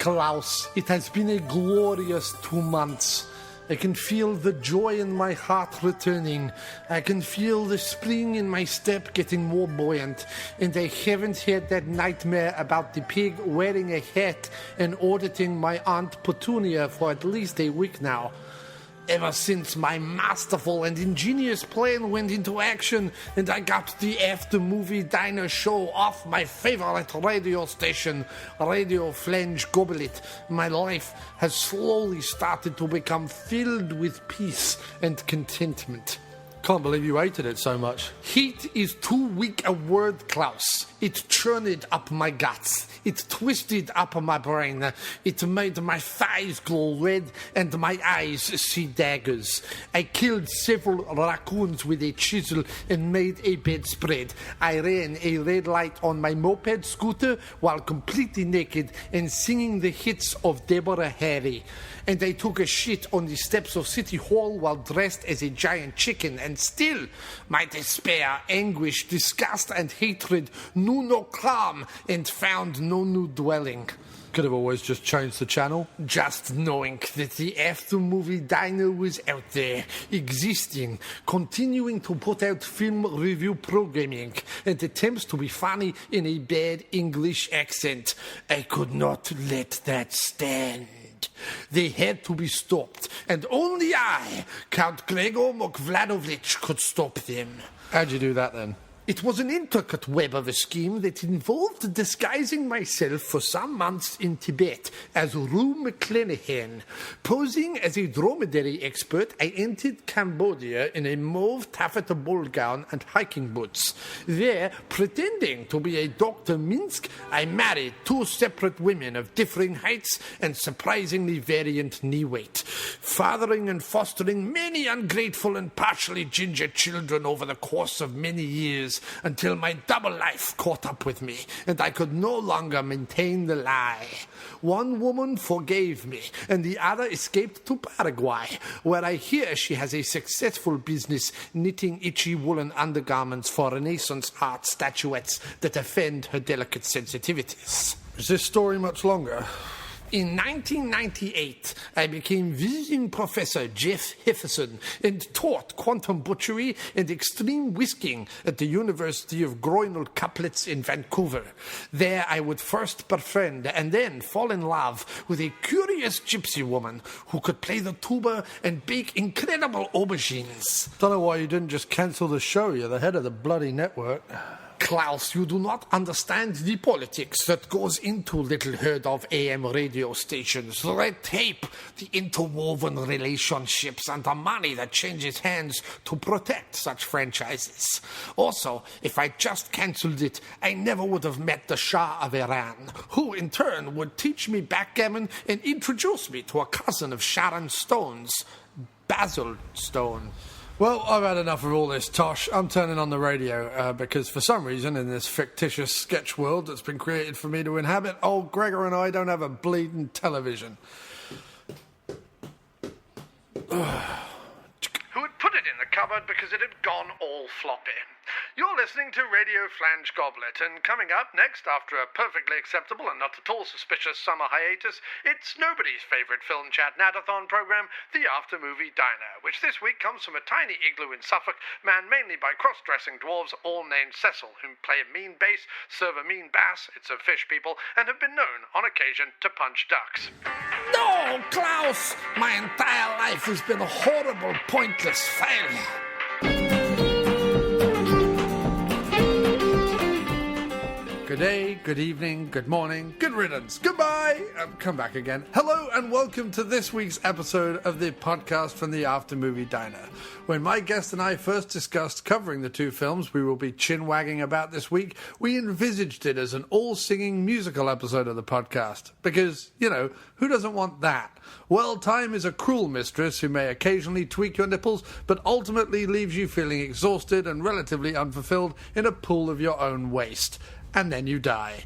Klaus, it has been a glorious 2 months. I can feel the joy in my heart returning. I can feel the spring in my step getting more buoyant. And I haven't had that nightmare about the pig wearing a hat and auditing my Aunt Petunia for at least a week now. Ever since my masterful and ingenious plan went into action and I got the After Movie Diner show off my favorite radio station, Radio Flange Goblet, my life has slowly started to become filled with peace and contentment. Can't believe you hated it so much. Heat is too weak a word, Klaus. It churned up my guts. It twisted up my brain. It made my thighs glow red and my eyes see daggers. I killed several raccoons with a chisel and made a bedspread. I ran a red light on my moped scooter while completely naked and singing the hits of Deborah Harry. And I took a shit on the steps of City Hall while dressed as a giant chicken, and still my despair, anguish, disgust and hatred knew no calm and found no new dwelling. Could have always just changed the channel. Just knowing that the After Movie Diner was out there, existing, continuing to put out film review programming and attempts to be funny in a bad English accent. I could not let that stand. They had to be stopped, and only I, Count Gregor Mokvladovich, could stop them. How'd you do that then? It was an intricate web of a scheme that involved disguising myself for some months in Tibet as Rue McClanahan. Posing as a dromedary expert, I entered Cambodia in a mauve taffeta ball gown and hiking boots. There, pretending to be a Dr. Minsk, I married two separate women of differing heights and surprisingly variant knee weight, fathering and fostering many ungrateful and partially ginger children over the course of many years, until my double life caught up with me, and I could no longer maintain the lie. One woman forgave me, and the other escaped to Paraguay, where I hear she has a successful business knitting itchy woolen undergarments for Renaissance art statuettes that offend her delicate sensitivities. Is this story much longer? In 1998, I became visiting Professor Jeff Hefferson and taught quantum butchery and extreme whisking at the University of Groinal Couplets in Vancouver. There I would first befriend and then fall in love with a curious gypsy woman who could play the tuba and bake incredible aubergines. Don't know why you didn't just cancel the show. You're the head of the bloody network. Klaus, you do not understand the politics that goes into little herd of AM radio stations, red tape, the interwoven relationships, and the money that changes hands to protect such franchises. Also, if I just cancelled it, I never would have met the Shah of Iran, who in turn would teach me backgammon and introduce me to a cousin of Sharon Stone's, Basil Stone. Well, I've had enough of all this tosh. I'm turning on the radio because for some reason in this fictitious sketch world that's been created for me to inhabit, old Gregor and I don't have a bleeding television. Who had put it in the cupboard because it had gone all floppy. You're listening to Radio Flange Goblet, and coming up next, after a perfectly acceptable and not at all suspicious summer hiatus, it's nobody's favourite film chat nadathon programme, The After Movie Diner, which this week comes from a tiny igloo in Suffolk, manned mainly by cross-dressing dwarves, all named Cecil, who play a mean bass, serve a mean bass, it's a fish people, and have been known, on occasion, to punch ducks. No, Klaus! My entire life has been a horrible, pointless failure. Good day, good evening, good morning, good riddance, goodbye, come back again. Hello and welcome to this week's episode of the podcast from the After Movie Diner. When my guest and I first discussed covering the two films we will be chin-wagging about this week, we envisaged it as an all-singing musical episode of the podcast. Because, you know, who doesn't want that? Well, time is a cruel mistress who may occasionally tweak your nipples, but ultimately leaves you feeling exhausted and relatively unfulfilled in a pool of your own waste. And then you die.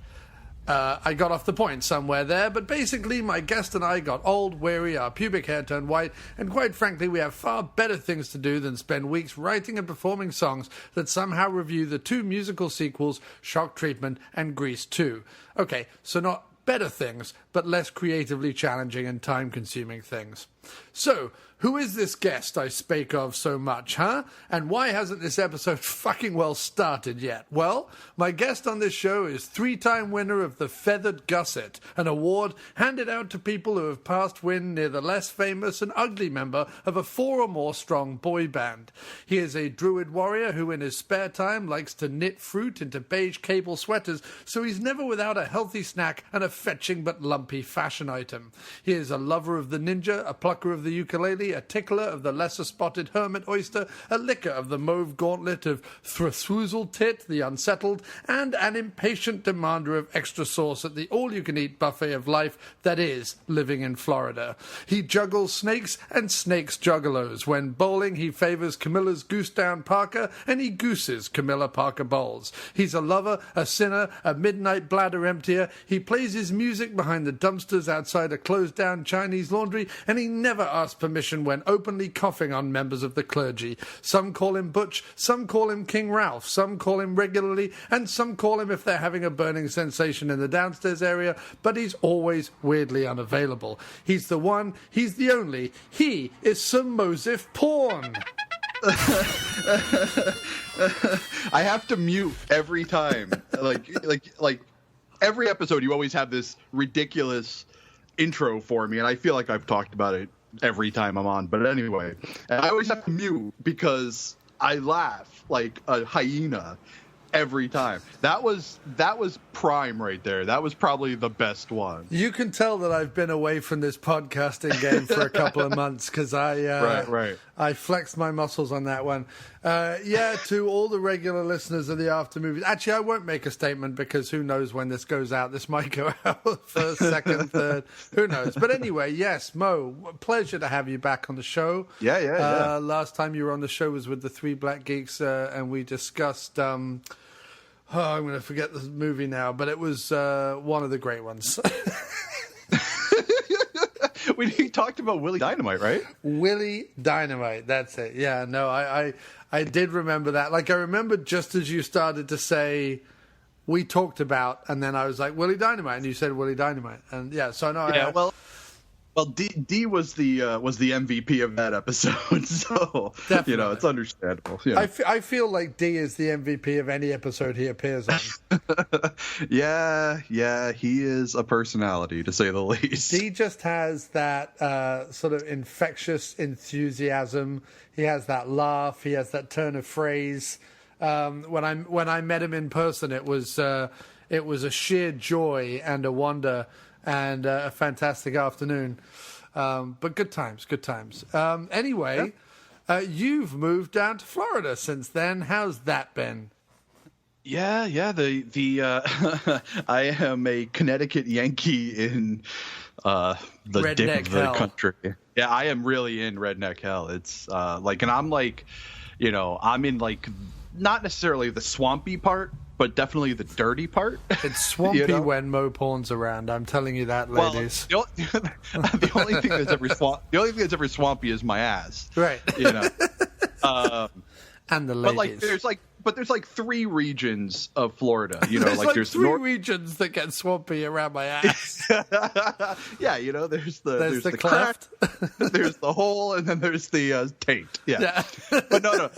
I got off the point somewhere there, but basically my guest and I got old, weary, our pubic hair turned white, and quite frankly we have far better things to do than spend weeks writing and performing songs that somehow review the two musical sequels, Shock Treatment and Grease 2. Okay, so not better things, but less creatively challenging and time-consuming things. So, who is this guest I spake of so much, huh? And why hasn't this episode fucking well started yet? Well, my guest on this show is three-time winner of the Feathered Gusset, an award handed out to people who have passed wind near the less famous and ugly member of a 4 or more strong boy band. He is a druid warrior who in his spare time likes to knit fruit into beige cable sweaters, so he's never without a healthy snack and a fetching but lumpy fashion item. He is a lover of the ninja, a plucker of the ukulele, a tickler of the lesser-spotted hermit oyster, a licker of the mauve gauntlet of Thraswoozle Tit, the unsettled, and an impatient demander of extra sauce at the all-you-can-eat buffet of life that is living in Florida. He juggles snakes and snakes juggalos. When bowling, he favors Camilla's goose down Parker, and he gooses Camilla Parker bowls. He's a lover, a sinner, a midnight bladder emptier. He plays his music behind the dumpsters outside a closed-down Chinese laundry, and he never asks permission when openly coughing on members of the clergy. Some call him Butch, some call him King Ralph, some call him regularly, and some call him if they're having a burning sensation in the downstairs area, but he's always weirdly unavailable. He's the one, he's the only, he is Sir Mosif Porn. I have to mute every time. Like every episode, you always have this ridiculous intro for me, and I feel like I've talked about it every time I'm on. But anyway, and I always have to mute because I laugh like a hyena every time. That was prime right there. That was probably the best one. You can tell that I've been away from this podcasting game for a couple of months because I flexed my muscles on that one. To all the regular listeners of the After Movies. Actually, I won't make a statement because who knows when this goes out. This might go out first, second, third. Who knows? But anyway, yes, Mo, pleasure to have you back on the show. Yeah. Last time you were on the show was with the Three Black Geeks, and we discussed... I'm going to forget the movie now, but it was one of the great ones. We talked about Willie Dynamite, right? Willie Dynamite, that's it. Yeah, no, I did remember that. Like, I remember just as you started to say, we talked about, and then I was like, Willie Dynamite, and you said Willie Dynamite. And yeah, so I know. Yeah, Well, D was the MVP of that episode, so definitely. It's understandable. I feel like D is the MVP of any episode he appears on. yeah, he is a personality to say the least. D just has that sort of infectious enthusiasm. He has that laugh. He has that turn of phrase. When I met him in person, it was a sheer joy and a wonder. And a fantastic afternoon. But good times. Anyway, you've moved down to Florida since then. How's that been? Yeah. I am a Connecticut Yankee in the redneck dip of the hell. country. Yeah, I am really in redneck hell. It's and I'm like, I'm in like not necessarily the swampy part, but definitely the dirty part. It's swampy when Mo Porn's around. I'm telling you that, ladies. Well, the only thing that's ever swampy is my ass. Right. And the ladies. But there's like 3 regions of Florida. There's 3 regions that get swampy around my ass. Yeah, there's the cleft, there's the hole, and then there's the taint. Yeah. But no.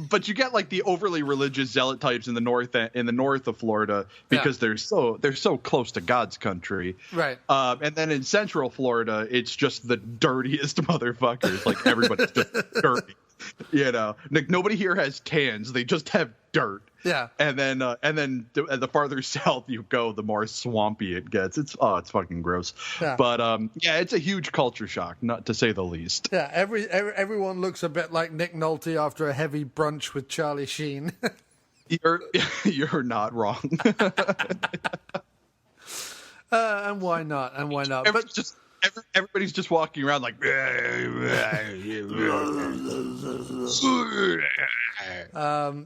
But you get like the overly religious zealot types in the north of Florida because they're so close to God's country, right? And then in Central Florida, it's just the dirtiest motherfuckers. Like everybody's just dirty, Like nobody here has tans; they just have dirt. Yeah. And then the farther south you go, the more swampy it gets. It's fucking gross. Yeah. But it's a huge culture shock, not to say the least. Yeah. Everyone looks a bit like Nick Nolte after a heavy brunch with Charlie Sheen. You're not wrong. And why not? Everybody's just walking around like.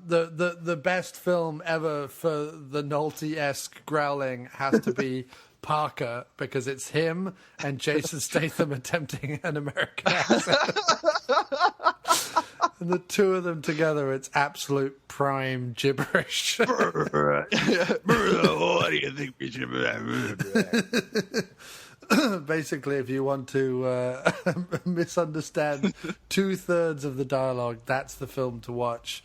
The best film ever for the Nolte-esque growling has to be Parker, because it's him and Jason Statham attempting an American accent. And the two of them together, it's absolute prime gibberish. What do you think we should? Basically, if you want to misunderstand 2/3 of the dialogue, that's the film to watch.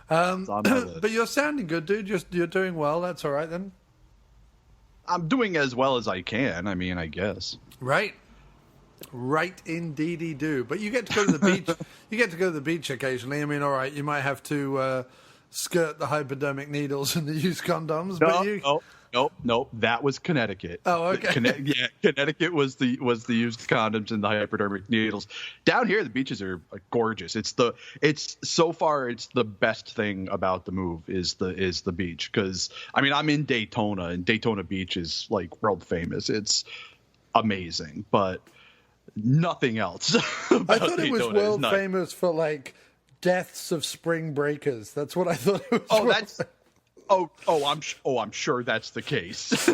But you're sounding good, dude. You're doing well. That's all right then. I'm doing as well as I can. I mean, I guess. Right indeedy do. But you get to go to the beach. You get to go to the beach occasionally. I mean, all right, you might have to skirt the hypodermic needles and the used condoms. Nope. That was Connecticut. Oh, okay. Connecticut was the used condoms and the hypodermic needles. Down here, the beaches are gorgeous. It's so far it's the best thing about the move is the beach, because I mean I'm in Daytona, and Daytona Beach is like world famous. It's amazing, but nothing else. I thought it was world famous for like deaths of spring breakers. That's what I thought it was. I'm sure that's the case.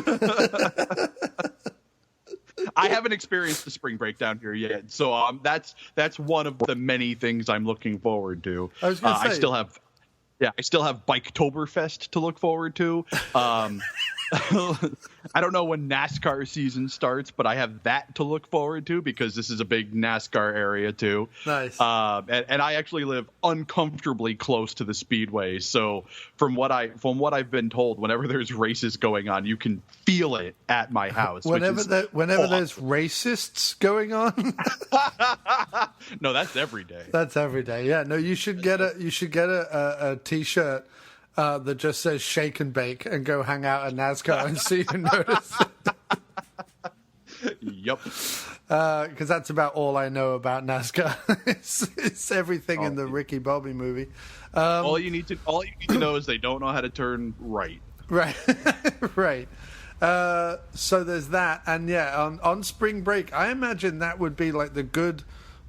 I haven't experienced the spring break down here yet, so that's one of the many things I'm looking forward to. I was going to say, I still have Biketoberfest to look forward to. I don't know when NASCAR season starts, but I have that to look forward to because this is a big NASCAR area too. Nice. And I actually live uncomfortably close to the speedway, so from what I've been told, whenever there's races going on, you can feel it at my house. Whenever there's racists going on. No, that's every day. That's every day. Yeah. No, you should get a T-shirt that just says "Shake and Bake" and go hang out at NASCAR and see who notices. Yep. Because that's about all I know about NASCAR. it's everything in the Ricky Bobby movie. All you need to know is they don't know how to turn right. Right. Right. So there's that, and yeah, on Spring Break, I imagine that would be like the good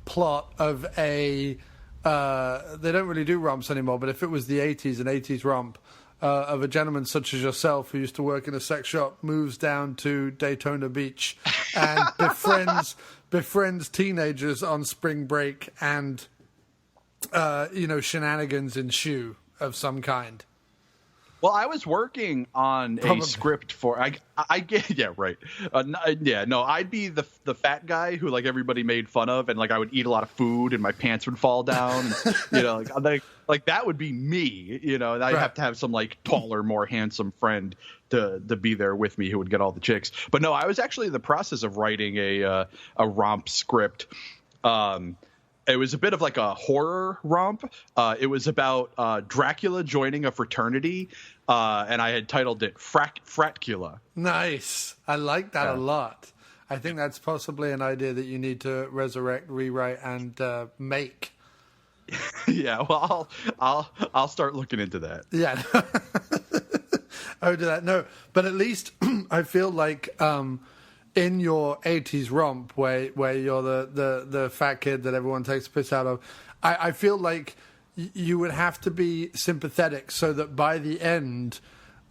plot of a. They don't really do romps anymore, but if it was the 80s, an 80s romp of a gentleman such as yourself who used to work in a sex shop moves down to Daytona Beach and befriends teenagers on spring break, and shenanigans ensue of some kind. Well, I was working on a script for I get yeah right I'd be the fat guy who like everybody made fun of, and like I would eat a lot of food and my pants would fall down, and, like that would be me, and I'd have to have some like taller, more handsome friend to be there with me who would get all the chicks. But no, I was actually in the process of writing a romp script. It was a bit of like a horror romp. It was about Dracula joining a fraternity, and I had titled it Fratcula. Nice. I like that a lot. I think that's possibly an idea that you need to resurrect, rewrite, and make. Yeah, well, I'll start looking into that. Yeah. I would do that. No, but at least I feel like in your 80s romp where you're the fat kid that everyone takes a piss out of, I feel like you would have to be sympathetic so that by the end,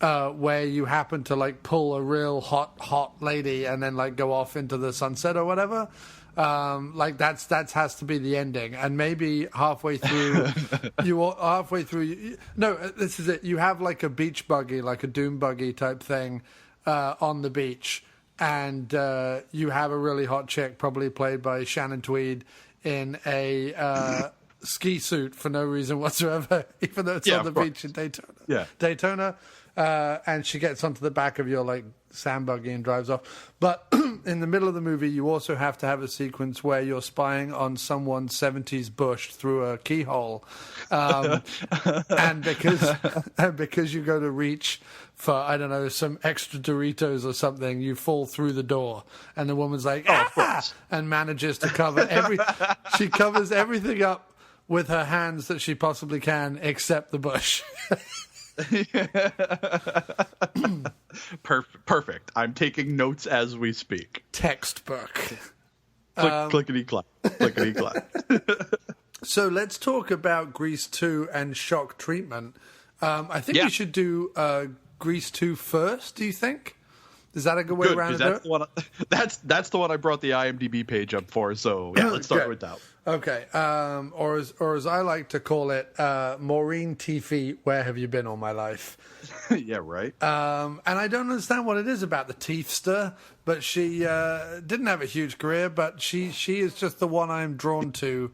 where you happen to like pull a real hot lady and then like go off into the sunset or whatever, like that's has to be the ending. And maybe halfway through this is it, you have like a beach buggy, like a doom buggy type thing on the beach, and you have a really hot chick, probably played by Shannon Tweed, in a ski suit for no reason whatsoever, even though it's on the beach in Daytona. Yeah. Daytona, and she gets onto the back of your like sand buggy and drives off. But in the middle of the movie, you also have to have a sequence where you're spying on someone's 70s bush through a keyhole, and because you go to reach for, I don't know, some extra Doritos or something, you fall through the door, and the woman's like, and manages to cover she covers everything up with her hands that she possibly can, except the bush. Perfect. I'm taking notes as we speak. Textbook. Clickety clack. Clickety clack. So let's talk about Grease 2 and Shock Treatment. I think we should do Grease 2 first, do you think? Is that a good way Good, around because to do it? that's the one I brought the IMDb page up for. So yeah, let's start with that. Okay. Or as I like to call it, Maureen Teefy, where have you been all my life? Yeah, right. And I don't understand what it is about the Teefster, but she didn't have a huge career, but she is just the one I'm drawn to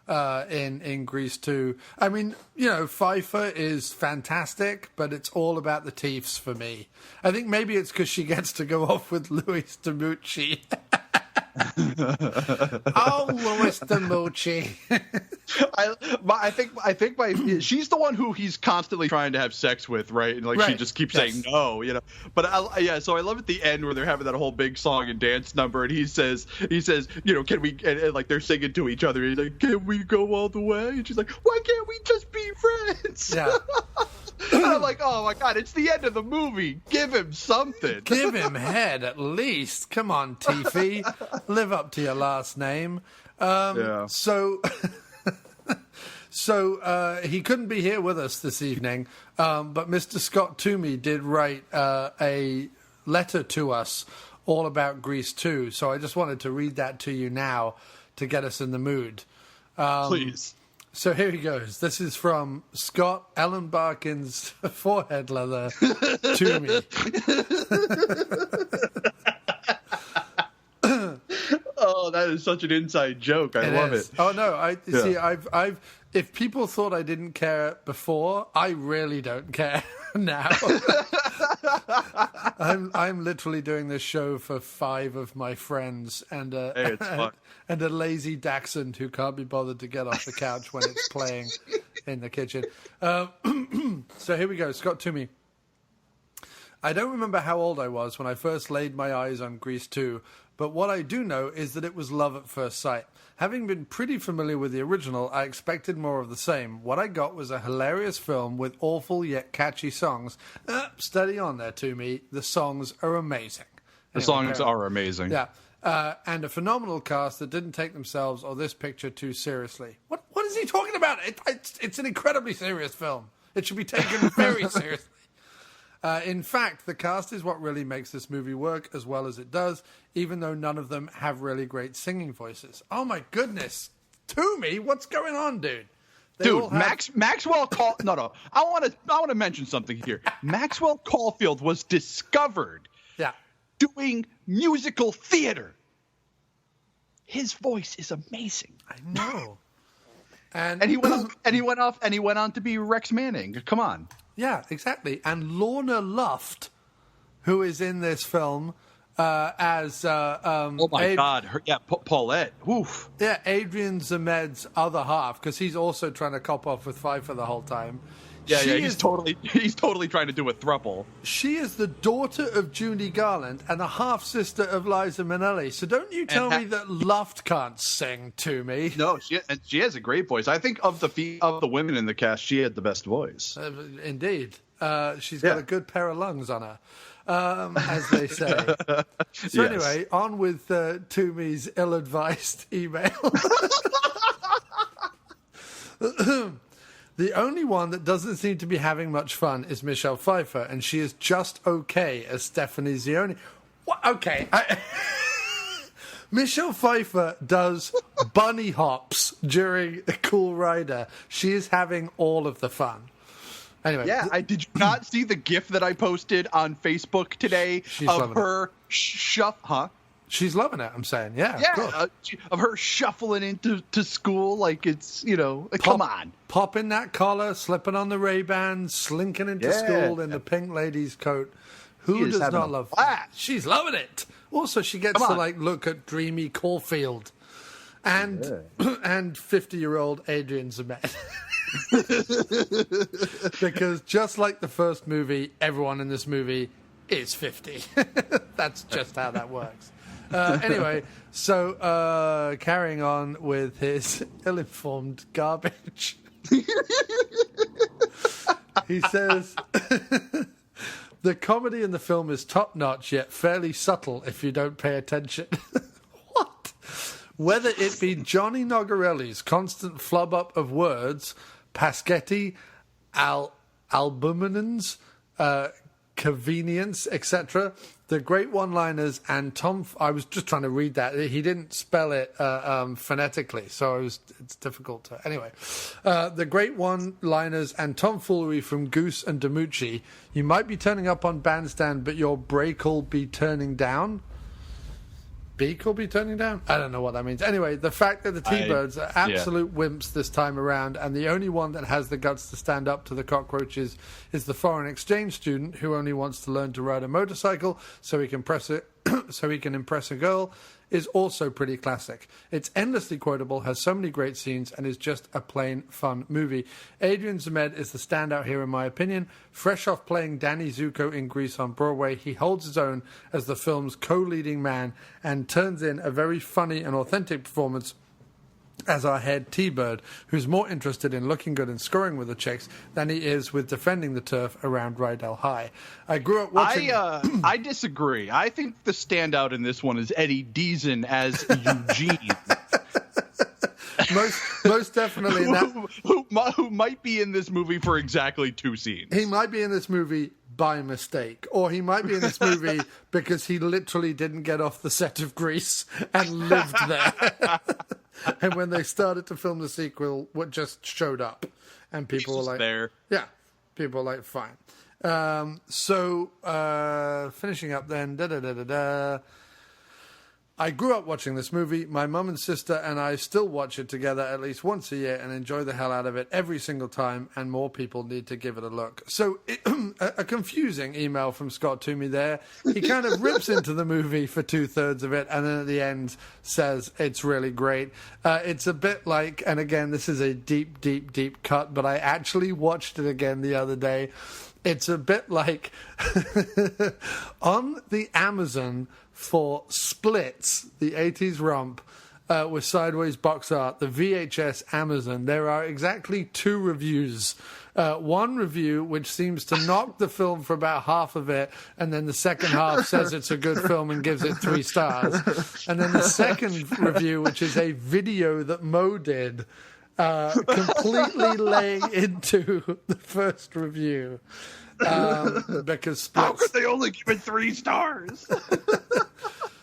in Grease 2. I mean, Pfeiffer is fantastic, but it's all about the Teefs for me. I think maybe it's because she gets to go off with Louis Damucci. Oh, Louis Damucci. I think she's the one who he's constantly trying to have sex with, right? And she just keeps saying no, But so I love at the end where they're having that whole big song and dance number, and he says, can we? And they're singing to each other. He's like, can we go all the way? And she's like, why can't we just be friends? Yeah. And I'm like, oh my god, it's the end of the movie. Give him something. Give him head at least. Come on, Teefy. Live up to your last name. So he couldn't be here with us this evening, but Mr. Scott Toomey did write a letter to us all about Grease 2. So I just wanted to read that to you now to get us in the mood. Please. So here he goes. This is from Scott Ellen Barkin's forehead leather to me. Oh, that is such an inside joke. I love it. Oh no, see. I've. If people thought I didn't care before, I really don't care now. I'm literally doing this show for 5 of my friends and it's fun. And a lazy dachshund who can't be bothered to get off the couch when it's playing in the kitchen. So here we go. Scott Toomey. I don't remember how old I was when I first laid my eyes on Grease 2, but what I do know is that it was love at first sight. Having been pretty familiar with the original, I expected more of the same. What I got was a hilarious film with awful yet catchy songs. Steady on there, Toomey. The songs are amazing. The songs are amazing. Yeah. And a phenomenal cast that didn't take themselves or this picture too seriously. What is he talking about? It's an incredibly serious film. It should be taken very seriously. In fact, the cast is what really makes this movie work as well as it does, even though none of them have really great singing voices. Oh my goodness. Toomey, what's going on, dude? Maxwell No. I want to mention something here. Maxwell Caulfield was discovered doing musical theater. His voice is amazing. I know. And he went on to be Rex Manning. Come on. Yeah, exactly. And Lorna Luft, who is in this film as oh my God, Paulette. Oof. Yeah, Adrian Zemed's other half, because he's also trying to cop off with Pfeiffer the whole time. He's totally trying to do a thruple. She is the daughter of Judy Garland and a half sister of Liza Minnelli. So don't you tell me that Luft can't sing to me. No, she has a great voice. I think of the women in the cast, she had the best voice. Indeed, she's got a good pair of lungs on her, as they say. So anyway, on with Toomey's ill-advised email. The only one that doesn't seem to be having much fun is Michelle Pfeiffer, and she is just okay as Stephanie Zioni. What? Okay. Michelle Pfeiffer does bunny hops during Cool Rider. She is having all of the fun. Anyway. Yeah, did you not see the GIF that I posted on Facebook today of her She's loving it, I'm saying. Yeah, of her shuffling into school like it's, come on. Popping that collar, slipping on the Ray-Bans, slinking into school in the pink lady's coat. Who does not love that? She's loving it. Also, she gets to look at dreamy Caulfield and 50-year-old Adrian Zemed. Because just like the first movie, everyone in this movie is 50. That's just how that works. Anyway, so carrying on with his ill-informed garbage. He says, the comedy in the film is top-notch, yet fairly subtle if you don't pay attention. What? Whether it be Johnny Nogarelli's constant flub-up of words, Paschetti, albuminins, convenience, etc., The great one-liners and Tom. I was just trying to read that. He didn't spell it phonetically, so it's difficult to. Anyway, the great one-liners and tomfoolery from Goose and DiMucci. You might be turning up on Bandstand, but your break'll be turning down. Beak will be turning down? I don't know what that means. Anyway, the fact that the T-Birds are absolute wimps this time around, and the only one that has the guts to stand up to the cockroaches is the foreign exchange student who only wants to learn to ride a motorcycle so he can impress a girl, is also pretty classic. It's endlessly quotable, has so many great scenes, and is just a plain fun movie. Adrian Zmed is the standout here in my opinion. Fresh off playing Danny Zuko in Grease on Broadway, he holds his own as the film's co-leading man and turns in a very funny and authentic performance as our head T-Bird, who's more interested in looking good and scoring with the chicks than he is with defending the turf around Rydell High. I grew up watching... I disagree. I think the standout in this one is Eddie Deason as Eugene. most definitely. Who might be in this movie for exactly 2 scenes. He might be in this movie by mistake, or he might be in this movie because he literally didn't get off the set of Grease and lived there. And when they started to film the sequel, what just showed up, and people were like, there. Yeah, people were like, fine. Finishing up then, I grew up watching this movie. My mum and sister and I still watch it together at least once a year and enjoy the hell out of it every single time, and more people need to give it a look. So, a confusing email from Scott Toomey there. He kind of rips into the movie for 2/3 of it, and then at the end says it's really great. It's a bit like, and again, this is a deep, deep, deep cut, but I actually watched it again the other day. It's a bit like on the Amazon for Splits, the 80s romp with sideways box art, the VHS Amazon, there are exactly 2 reviews. One review which seems to knock the film for about half of it, and then the second half says it's a good film and gives it 3 stars. And then the second review, which is a video that Mo did, completely laying into the first review. Because Splits... How could they only give it 3 stars?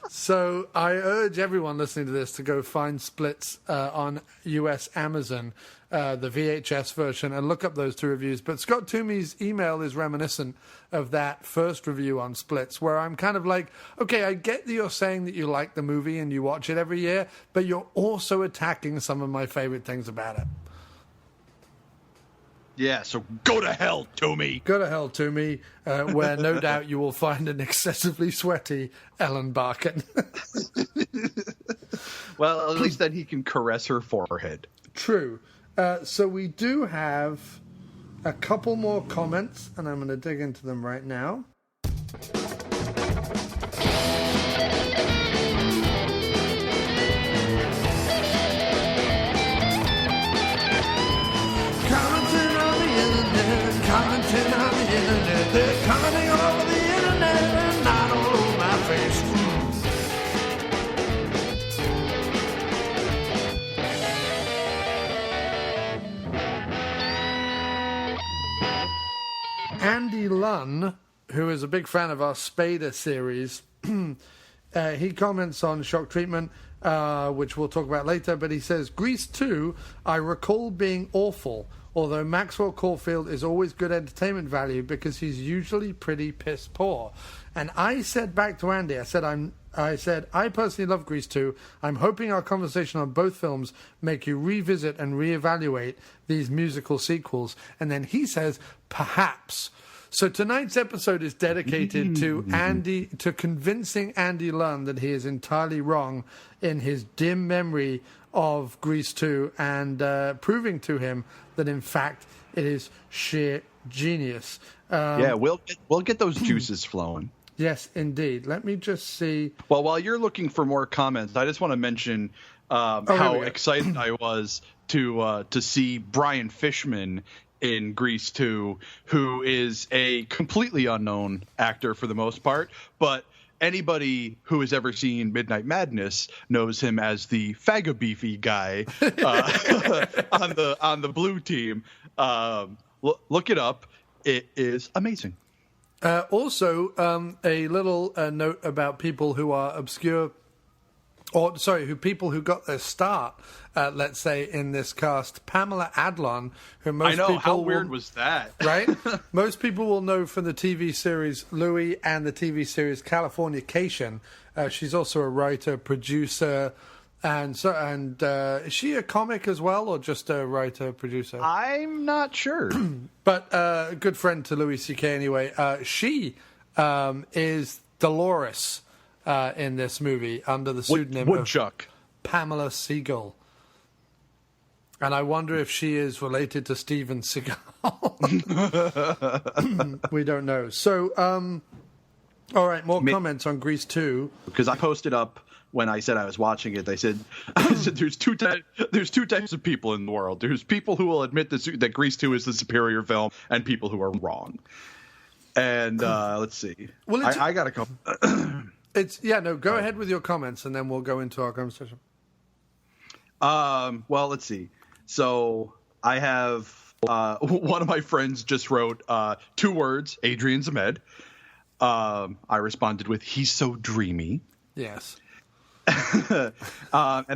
So I urge everyone listening to this to go find Splits on US Amazon, the VHS version, and look up those 2 reviews. But Scott Toomey's email is reminiscent of that first review on Splits, where I'm kind of like, okay, I get that you're saying that you like the movie and you watch it every year, but you're also attacking some of my favorite things about it. Yeah, so go to hell, Toomey. Go to hell, Toomey, where no doubt you will find an excessively sweaty Ellen Barkin. Well, at least then he can caress her forehead. True. So we do have a couple more comments, and I'm going to dig into them right now. Commenting on the internet, they're commenting all over the internet and not all over my face. Andy Lunn, who is a big fan of our Spader series, he comments on Shock Treatment, which we'll talk about later, but he says, Grease 2, I recall being awful, although Maxwell Caulfield is always good entertainment value because he's usually pretty piss poor. And I said back to Andy, I said, I personally love Grease 2. I'm hoping our conversation on both films make you revisit and reevaluate these musical sequels. And then he says, perhaps. So tonight's episode is dedicated to convincing Andy Lunn that he is entirely wrong in his dim memory of Grease 2 and proving to him that, in fact, it is sheer genius. We'll get those juices flowing. Yes, indeed. Let me just see. Well, while you're looking for more comments, I just want to mention how excited I was to see Brian Fishman in Grease 2, who is a completely unknown actor for the most part, but anybody who has ever seen Midnight Madness knows him as the Fagabeefy guy on the blue team. Look it up. It is amazing. Also, a little note about people who are obscure, people who got their start, let's say, in this cast. Pamela Adlon, who most I know, people how weird was that? Right? Most people will know from the TV series Louie and the TV series Californication. She's also a writer, producer, and is she a comic as well, or just a writer, producer? I'm not sure. But a good friend to Louis C.K. anyway. She is Dolores in this movie under the pseudonym Woodchuck. of Pamela Siegel. And I wonder if she is related to Steven Seagal. We don't know. So, all right, more comments on Grease 2. Because I posted up when I said I was watching it. I said there's two types of people in the world. There's people who will admit that Grease 2 is the superior film, and people who are wrong. And let's see. Well, I got a couple. Go ahead with your comments, and then we'll go into our conversation. Well, let's see. So I have one of my friends just wrote 2 words, Adrian Zmed. I responded with, he's so dreamy. Yes. And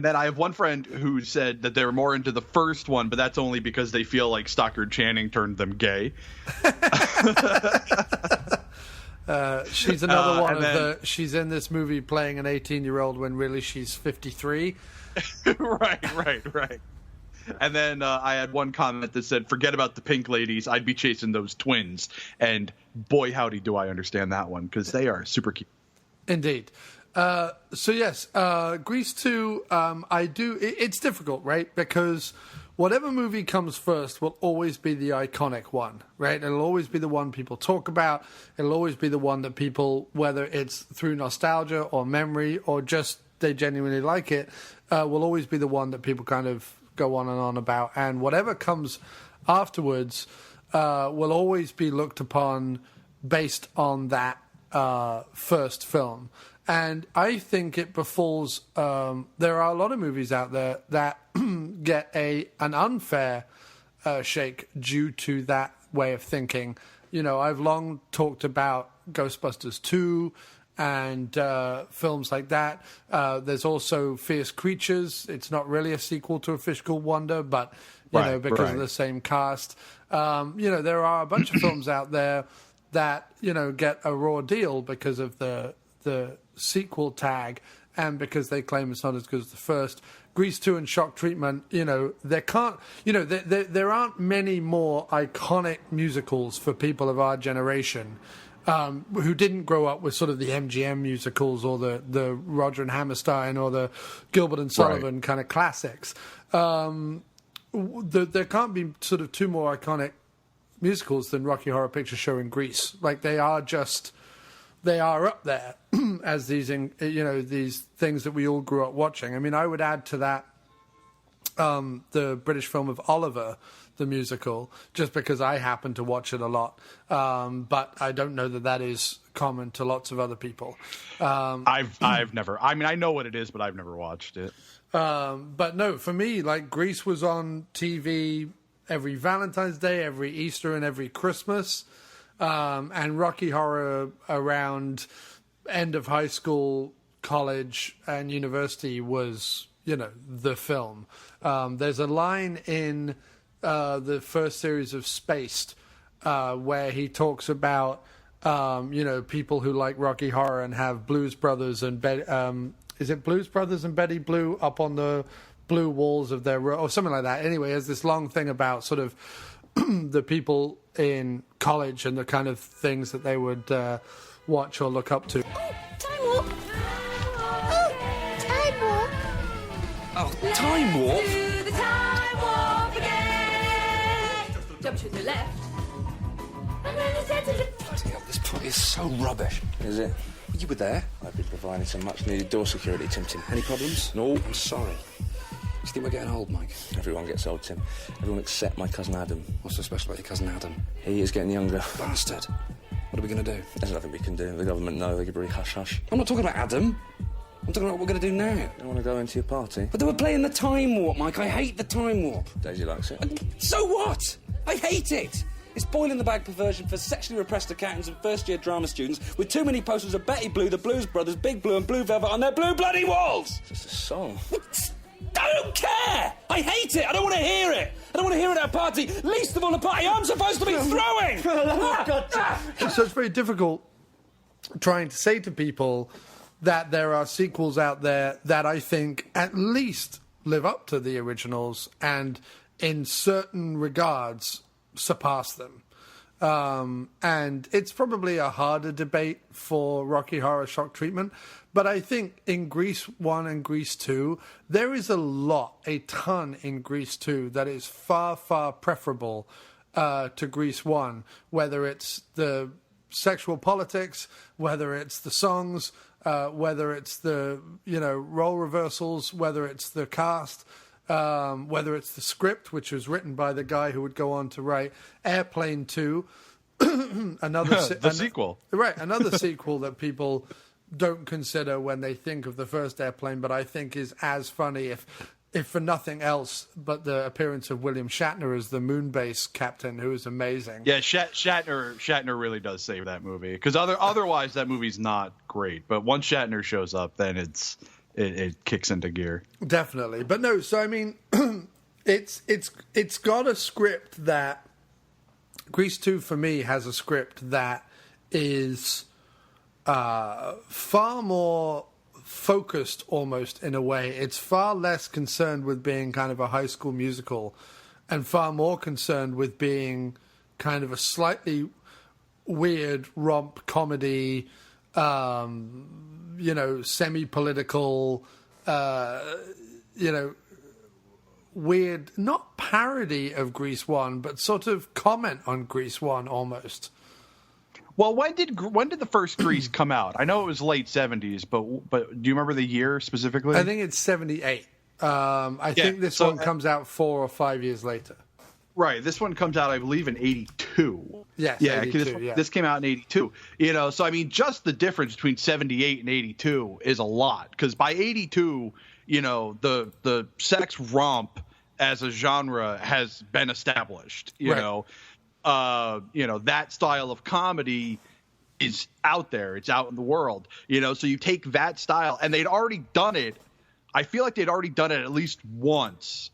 then I have one friend who said that they're more into the first one, but that's only because they feel like Stockard Channing turned them gay. She's another one she's in this movie playing an 18-year-old when really she's 53. Right. And then I had one comment that said, forget about the pink ladies, I'd be chasing those twins. And boy, howdy do I understand that one, because they are super cute. Indeed. So yes, Grease 2, it's difficult, right? Because whatever movie comes first will always be the iconic one, right? It'll always be the one people talk about. It'll always be the one that people, whether it's through nostalgia or memory or just they genuinely like it, will always be the one that people kind of go on and on about. And whatever comes afterwards will always be looked upon based on that first film. And I think it befalls, there are a lot of movies out there that get an unfair shake due to that way of thinking. You know, I've long talked about Ghostbusters 2 and films like that. There's also Fierce Creatures. It's not really a sequel to A Fish Called Wonder, but, because of the same cast. There are a bunch of films out there that, get a raw deal because of the sequel tag and because they claim it's not as good as the first. Grease 2 and Shock Treatment, there aren't many more iconic musicals for people of our generation who didn't grow up with sort of the MGM musicals or the Roger and Hammerstein or the Gilbert and Sullivan kind of classics. There can't be sort of 2 more iconic musicals than Rocky Horror Picture Show and Grease. Like, they are up there as these things that we all grew up watching. I mean, I would add to that the British film of Oliver, the musical, just because I happen to watch it a lot. But I don't know that is common to lots of other people. I've never. I mean, I know what it is, but I've never watched it. But no, for me, like, Grease was on TV every Valentine's Day, every Easter, and every Christmas. And Rocky Horror around end of high school, college, and university was, the film. There's a line in the first series of Spaced where he talks about, people who like Rocky Horror and have Blues Brothers and is it Blues Brothers and Betty Blue up on the blue walls of their room or something like that. Anyway, there's this long thing about sort of the people in college and the kind of things that they would watch or look up to. Time warp! Oh, time warp? To the time warp again! Jump to the left. And then it's head to the... Bloody hell, this party is so rubbish. Is it? You were there. I've been providing some much-needed door security, Tim. Any problems? No. I'm sorry. Do you think we're getting old, Mike? Everyone gets old, Tim. Everyone except my cousin Adam. What's so special about your cousin Adam? He is getting younger. Bastard. What are we going to do? There's nothing we can do. The government know. They could really hush-hush. I'm not talking about Adam. I'm talking about what we're going to do now. You want to go into your party? But they were playing the time warp, Mike. I hate the time warp. Daisy likes it. So what? I hate it. It's boiling the bag perversion for sexually repressed accountants and first-year drama students with too many posters of Betty Blue, the Blues Brothers, Big Blue and Blue Velvet on their blue bloody walls! It's just a song. I don't care! I hate it! I don't want to hear it! I don't want to hear it at a party, least of all a party I'm supposed to be throwing! So it's very difficult trying to say to people that there are sequels out there that I think at least live up to the originals and in certain regards surpass them. And it's probably a harder debate for Rocky Horror Shock Treatment, but I think in Grease 1 and Grease 2, there is a ton in Grease 2 that is far, far preferable to Grease 1, whether it's the sexual politics, whether it's the songs, whether it's the, role reversals, whether it's the cast, whether it's the script, which was written by the guy who would go on to write Airplane 2, the sequel. Right, another sequel that people don't consider when they think of the first Airplane, but I think is as funny, if for nothing else, but the appearance of William Shatner as the moon base captain, who is amazing. Yeah, Shatner really does save that movie, because otherwise that movie's not great. But once Shatner shows up, then it kicks into gear. Definitely, but no. So I mean, it's got a script that Grease 2 for me has a script that is far more focused, almost in a way. It's far less concerned with being kind of a High School Musical and far more concerned with being kind of a slightly weird romp comedy, semi-political, weird, not parody of Grease 1, but sort of comment on Grease 1 almost. Well, when did the first Grease come out? I know it was late 70s, but do you remember the year specifically? I think it's 78. I think this one comes out 4 or 5 years later. Right. This one comes out, I believe, in 82. Yes, yeah, 82, this came out in 82. So I mean, just the difference between 78 and 82 is a lot, because by 82, the sex romp as a genre has been established. That style of comedy is out there. It's out in the world. So you take that style, and they'd already done it. I feel like they'd already done it at least once.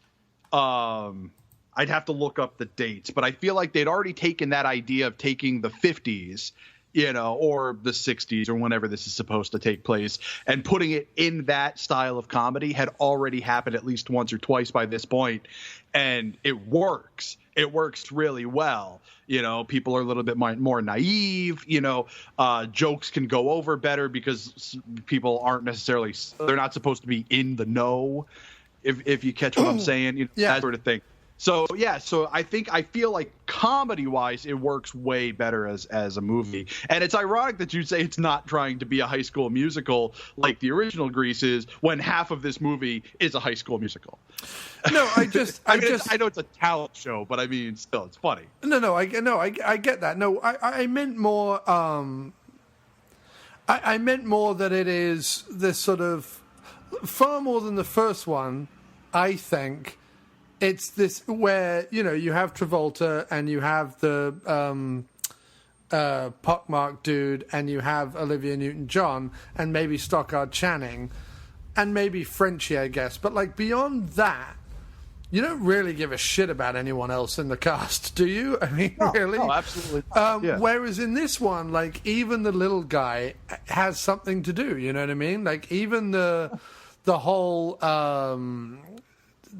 I'd have to look up the dates, but I feel like they'd already taken that idea of taking the 50s, or the 60s, or whenever this is supposed to take place, and putting it in that style of comedy had already happened at least once or twice by this point, and it works. It works really well. People are a little bit more naive. Jokes can go over better because people aren't necessarily, they're not supposed to be in the know, if you catch what I'm saying, that sort of thing. So I feel like comedy-wise, it works way better as a movie. And it's ironic that you say it's not trying to be a High School Musical like the original Grease is, when half of this movie is a High School Musical. No, I know it's a talent show, but I mean, still, it's funny. I get that. No, I meant more. I meant more that it is this sort of, far more than the first one. I think it's this where you have Travolta and you have the pockmarked dude and you have Olivia Newton-John and maybe Stockard Channing and maybe Frenchie, I guess. But like beyond that, you don't really give a shit about anyone else in the cast, do you? I mean, really? No, absolutely. Whereas in this one, like, even the little guy has something to do, you know what I mean? Like, even the whole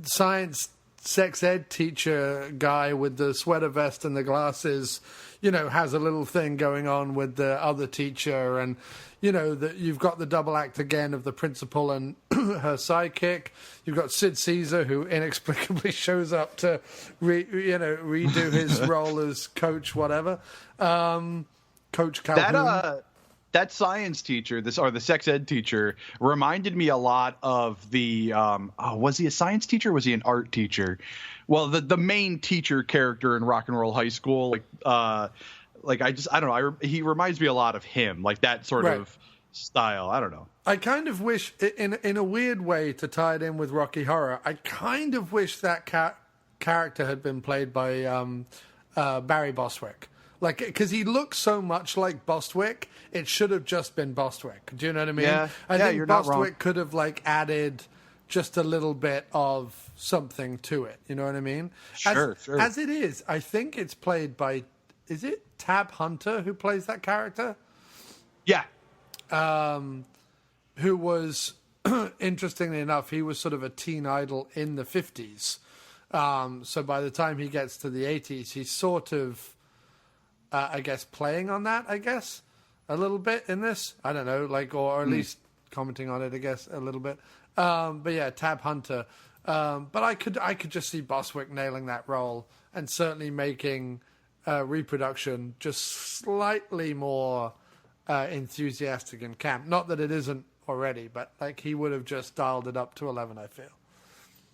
science sex ed teacher guy with the sweater vest and the glasses, has a little thing going on with the other teacher, and that you've got the double act again of the principal and her sidekick. You've got Sid Caesar, who inexplicably shows up to redo his role as coach, whatever. Coach Calhoun. That science teacher, the sex ed teacher, reminded me a lot of the. Was he a science teacher? Or was he an art teacher? Well, the main teacher character in Rock and Roll High School, I don't know. He reminds me a lot of him, like that sort of style. I don't know. I kind of wish, in a weird way, to tie it in with Rocky Horror, I kind of wish that character had been played by Barry Bostwick. Like, because he looks so much like Bostwick, it should have just been Bostwick. Do you know what I mean? Yeah. I Yeah, think you're not wrong. Bostwick could have like added just a little bit of something to it. You know what I mean? Sure. As it is, I think it's played by, is it Tab Hunter who plays that character? Yeah. Who was, interestingly enough, he was sort of a teen idol in the 50s. So by the time he gets to the 80s, he's sort of, I guess, playing on that, a little bit in this. I don't know, like, or at least commenting on it, I guess, a little bit. But yeah, Tab Hunter. But I could just see Bostwick nailing that role and certainly making reproduction just slightly more enthusiastic and camp. Not that it isn't already, but like he would have just dialed it up to 11, I feel.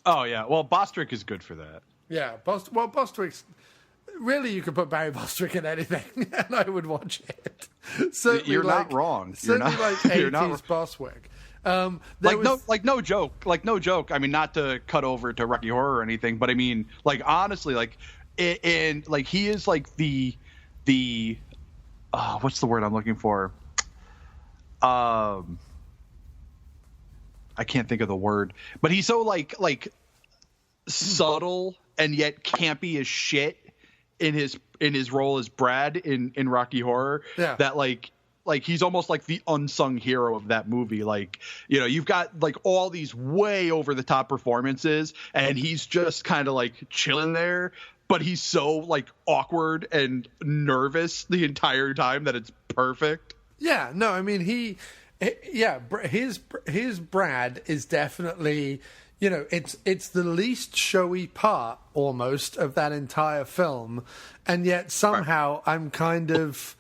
Oh yeah. Well, Bostwick is good for that. Yeah, Bostwick's... Really, you could put Barry Bostwick in anything, and I would watch it. Certainly, You're not wrong. Certainly, like 80s You're not- Bostwick. No joke. I mean, not to cut over to Rocky Horror or anything, but I mean, like honestly, like, and like he is like the what's the word I'm looking for? I can't think of the word, but he's so like subtle and yet campy as shit in his role as Brad in Rocky Horror. Yeah. That like he's almost like the unsung hero of that movie. Like, you know, you've got like all these way over the top performances and he's just kind of like chilling there, but he's so like awkward and nervous the entire time that it's perfect. Yeah, no, I mean his Brad is definitely, you know, it's the least showy part almost of that entire film, and yet somehow I'm kind of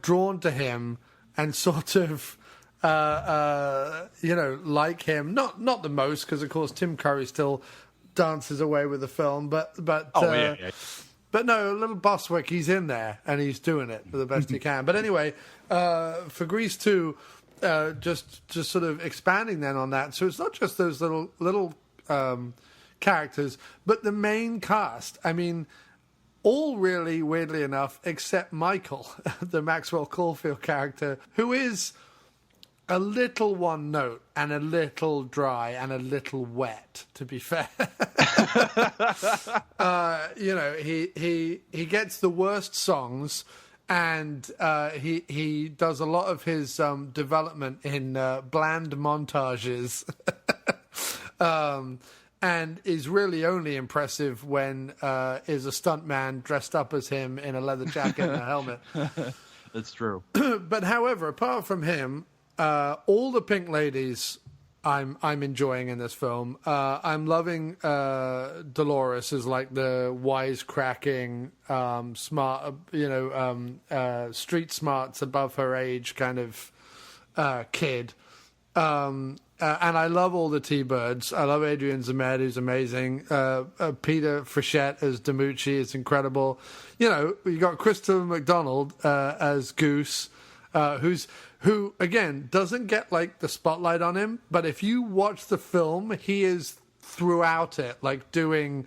drawn to him and sort of you know, like him. Not the most, because of course Tim Curry still dances away with the film, but Yeah. But no, little Bostwick, he's in there and he's doing it the best he can. But anyway, for Grease 2, just sort of expanding then on that. So it's not just those little characters, but the main cast. I mean, all really, weirdly enough, except Michael, the Maxwell Caulfield character, who is a little one note and a little dry and a little wet, to be fair. You know, he gets the worst songs, and he does a lot of his development in bland montages, and is really only impressive when is a stuntman dressed up as him in a leather jacket and a helmet. That's true. But however, apart from him, all the pink ladies I'm enjoying in this film. I'm loving Dolores as like the wisecracking, smart, you know, street smarts above her age kind of kid. And I love all the T-Birds. I love Adrian Zemed, who's amazing. Peter Frechette as DiMucci is incredible. You know, you got Christopher McDonald as Goose, who again doesn't get like the spotlight on him, but if you watch the film, he is throughout it like doing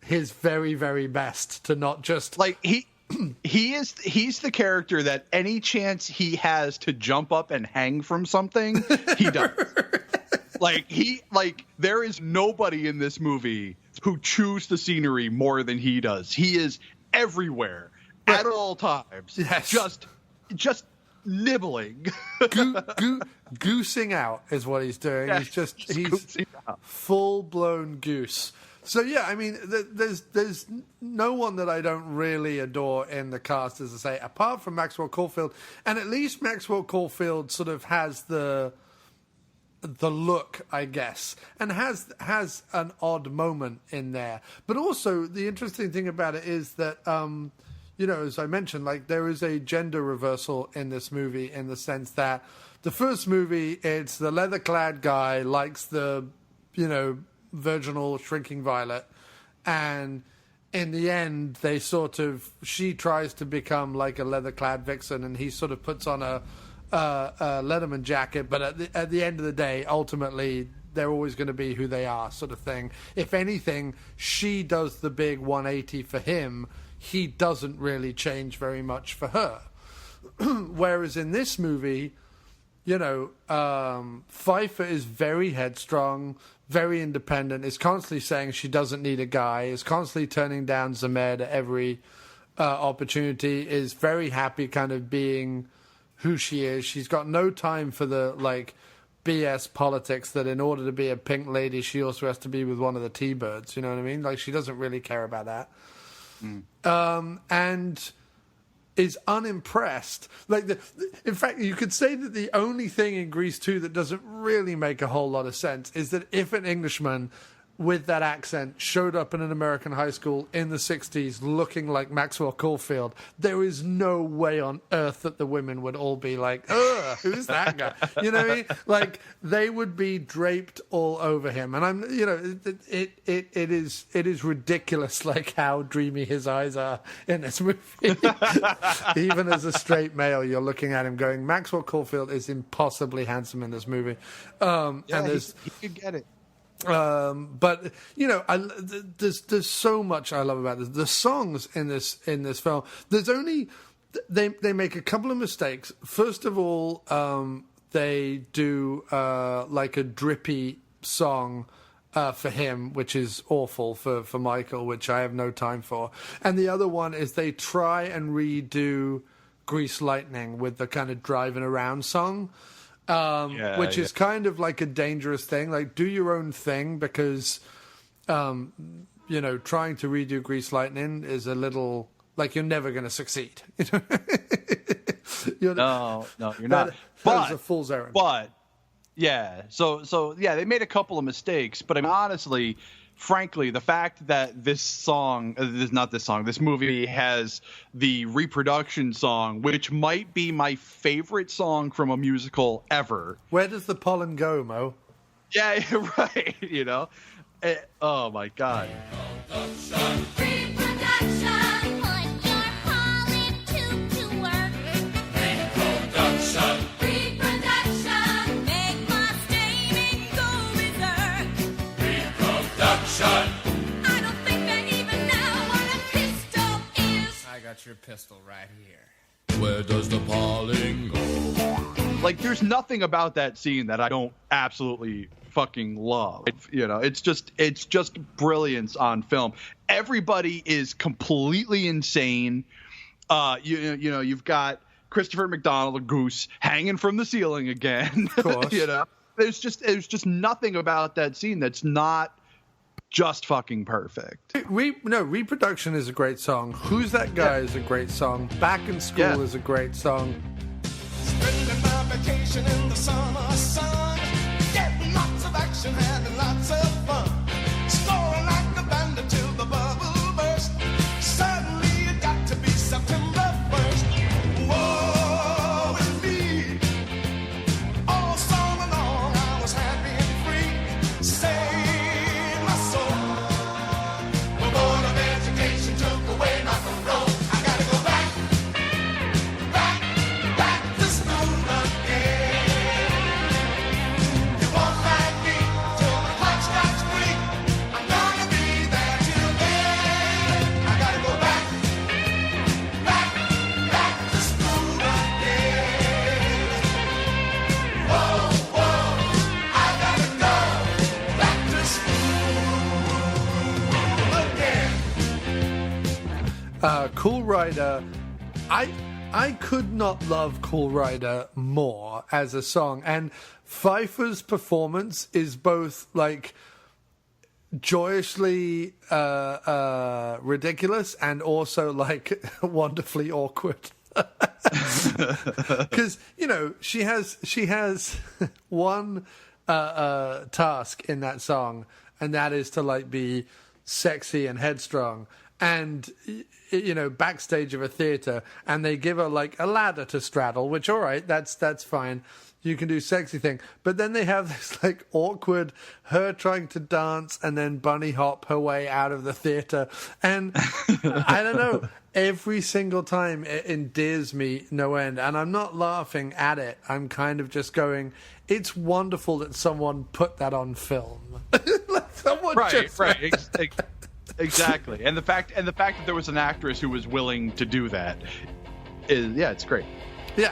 his very, very best to not just Like he's the character that any chance he has to jump up and hang from something, he does. There is nobody in this movie who chews the scenery more than he does. He is everywhere at all times. Yes. Just nibbling. goosing out is what he's doing. Yeah, he's goosing out. full-blown goose. So yeah, I mean, there's no one that I don't really adore in the cast, as I say, apart from Maxwell Caulfield. And at least Maxwell Caulfield sort of has the look, I guess, and has an odd moment in there. But also, the interesting thing about it is that, you know, as I mentioned, like there is a gender reversal in this movie in the sense that the first movie, it's the leather-clad guy likes the, you know, virginal shrinking violet, and in the end they she tries to become like a leather-clad vixen, and he sort of puts on a Letterman jacket, but at the end of the day, ultimately they're always going to be who they are, sort of thing. If anything, she does the big 180 for him. he doesn't really change very much for her. Whereas in this movie, Pfeiffer is very headstrong, very independent, is constantly saying she doesn't need a guy, is constantly turning down Zemed at every opportunity, is very happy kind of being who she is. She's got no time for the, BS politics that in order to be a pink lady, she also has to be with one of the T-Birds, you know what I mean? She doesn't really care about that. And is unimpressed. In fact, you could say that the only thing in Grease 2 that doesn't really make a whole lot of sense is that if an Englishman with that accent showed up in an American high school in the 60s looking like Maxwell Caulfield, there is no way on earth that the women would all be like, ugh, who's that guy? You know what I mean? They would be draped all over him. And it is ridiculous, how dreamy his eyes are in this movie. Even as a straight male, you're looking at him going, Maxwell Caulfield is impossibly handsome in this movie. And there's... he could get it. But there's so much I love about this. The songs in this film. There's only they make a couple of mistakes. First of all, they do a drippy song for him, which is awful for Michael, which I have no time for. And the other one is they try and redo Grease Lightning with the kind of driving around song. Which is kind of like a dangerous thing. Do your own thing, because, trying to redo Grease Lightning is a little you're never going to succeed. No, you're not. That was a fool's errand. But so they made a couple of mistakes. But honestly, frankly, the fact that this movie has the reproduction song, which might be my favorite song from a musical ever. Where does the pollen go, Mo? Yeah, right. Oh my God. Reproduction, put your pollen to work. Reproduction, make my staining go berserk. I don't think they even know what a pistol is. I got your pistol right here. Where does the pollen go? There's nothing about that scene that I don't absolutely fucking love. It's just brilliance on film. Everybody is completely insane. You've got Christopher McDonald, a goose, hanging from the ceiling again. Of course. There's just nothing about that scene that's not just fucking perfect. Reproduction is a great song. Who's That Guy is a great song. Back in School is a great song. Spending my vacation in the summer sun, getting lots of action, having lots of fun, scoring like a bandit till the bubble burst. Suddenly it got to be September 1st. Whoa, it's me. All summer long I was happy and free. Saved my soul. The board of education took away my parole. I gotta go back to school again. You won't find me till the clock strikes 3. I'm gonna be there till then. I gotta go back to school again. Whoa, I gotta go back to school again. Cool Rider. I could not love Cool Rider more as a song. And Pfeiffer's performance is both joyously ridiculous and also wonderfully awkward. Because she has one task in that song, and that is to be sexy and headstrong. And backstage of a theater, and they give her a ladder to straddle, which, all right, that's fine. You can do sexy thing. But then they have this awkward her trying to dance and then bunny hop her way out of the theater. And I don't know, every single time it endears me no end. And I'm not laughing at it. I'm kind of just going, it's wonderful that someone put that on film. Someone Right. Exactly. And the fact that there was an actress who was willing to do that is, yeah, it's great. Yeah.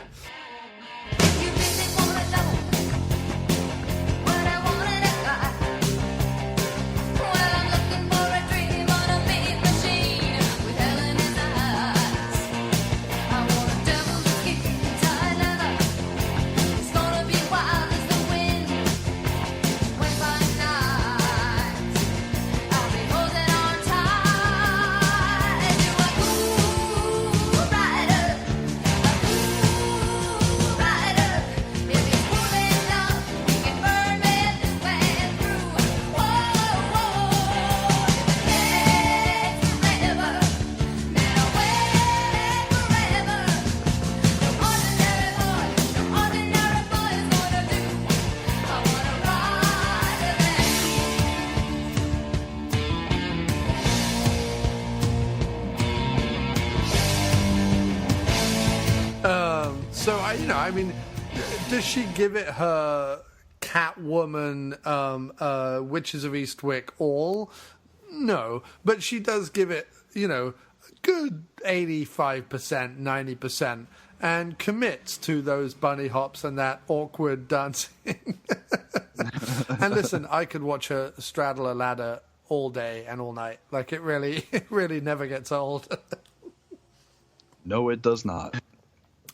So I mean, does she give it her Catwoman, Witches of Eastwick all? No, but she does give it, a good 85%, 90%, and commits to those bunny hops and that awkward dancing. And listen, I could watch her straddle a ladder all day and all night. Like it really never gets old. No, it does not.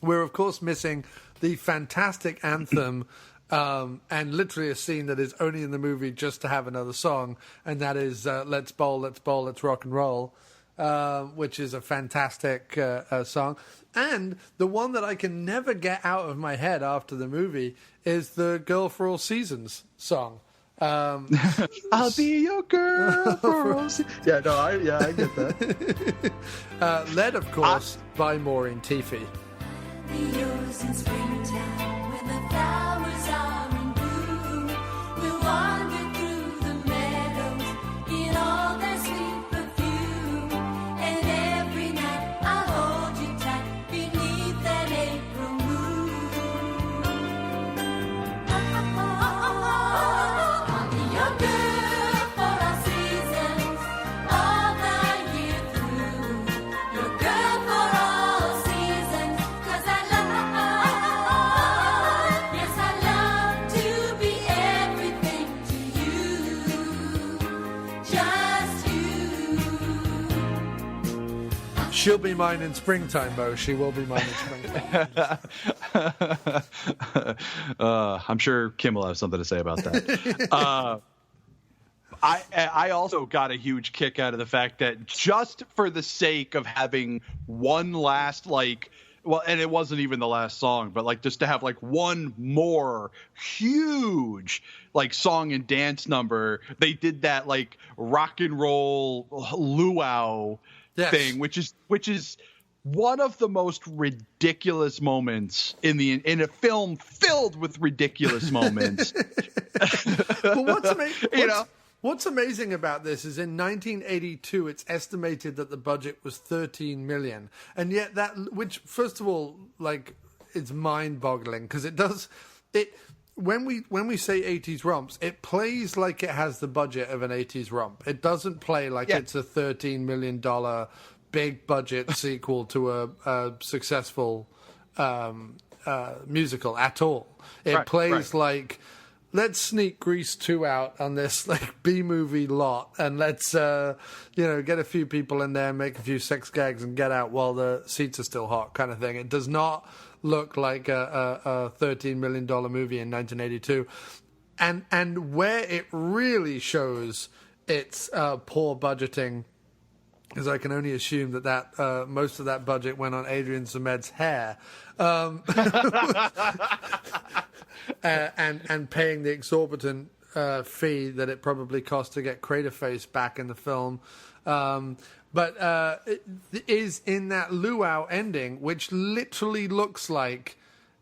We're, of course, missing the fantastic anthem and literally a scene that is only in the movie just to have another song, and that is Let's Bowl, Let's Bowl, Let's Rock and Roll, which is a fantastic song. And the one that I can never get out of my head after the movie is the Girl for All Seasons song. I'll be your girl for all seasons. I get that. Led, of course, by Maureen Teefy. Yours in springtime when the flowers are in bloom. We'll wander through the meadows in all their sweet perfume. And every night I'll hold you tight beneath that April moon. I'll be your girl for all seasons, all the year through. Your girl for all seasons, 'cause I love, yes, I love to be everything to you, just you. She'll be mine in springtime, Mo. She will be mine in springtime. I'm sure Kim will have something to say about that. I also got a huge kick out of the fact that just for the sake of having one last, and it wasn't even the last song, but just to have one more huge song and dance number, they did that rock and roll luau thing, which is one of the most ridiculous moments in a film filled with ridiculous moments. Well, what's amazing about this is in 1982, it's estimated that the budget was $13 million, and yet which first of all, it's mind-boggling because when we say 80s romps, it plays like it has the budget of an 80s romp. It doesn't play like it's a $13 million big budget sequel to a successful musical at all. It plays like, let's sneak Grease 2 out on this B-movie lot, and let's get a few people in there, make a few sex gags, and get out while the seats are still hot, kind of thing. It does not look like a $13 million movie in 1982, and where it really shows its poor budgeting, because I can only assume that most of that budget went on Adrian Zemed's hair. And paying the exorbitant fee that it probably cost to get Craterface back in the film. But it is in that luau ending, which literally looks like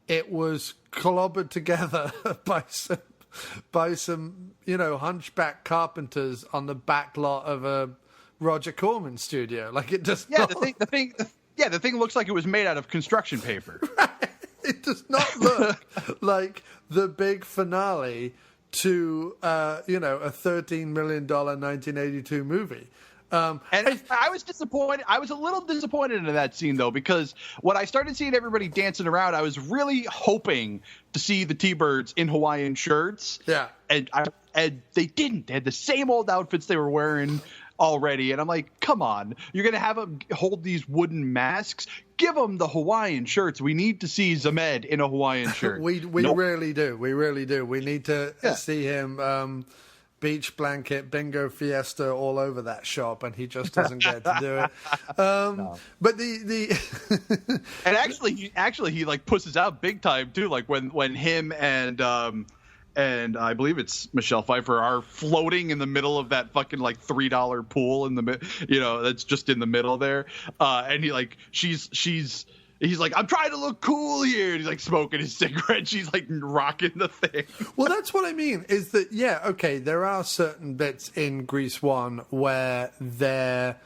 it was clobbered together by some hunchback carpenters on the back lot of a Roger Corman studio. It does not... the thing looks like it was made out of construction paper. It does not look like the big finale to a $13 million 1982 movie. I was disappointed. I was a little disappointed in that scene, though, because when I started seeing everybody dancing around, I was really hoping to see the T-Birds in Hawaiian shirts. Yeah. And they didn't. They had the same old outfits they were wearing already. And I'm like, come on. You're going to have them hold these wooden masks? Give them the Hawaiian shirts. We need to see Zemed in a Hawaiian shirt. we really do. We really do. We need to see him beach blanket bingo fiesta all over that shop, and he just doesn't get to do it. No. But the and actually he like pusses out big time too. Like when him and I believe it's Michelle Pfeiffer are floating in the middle of that fucking like $3 pool in the that's just in the middle there, and he like he's like, I'm trying to look cool here. And he's like smoking his cigarette. She's like rocking the thing. Well, that's what I mean is that, okay, there are certain bits in Grease 1 where they're,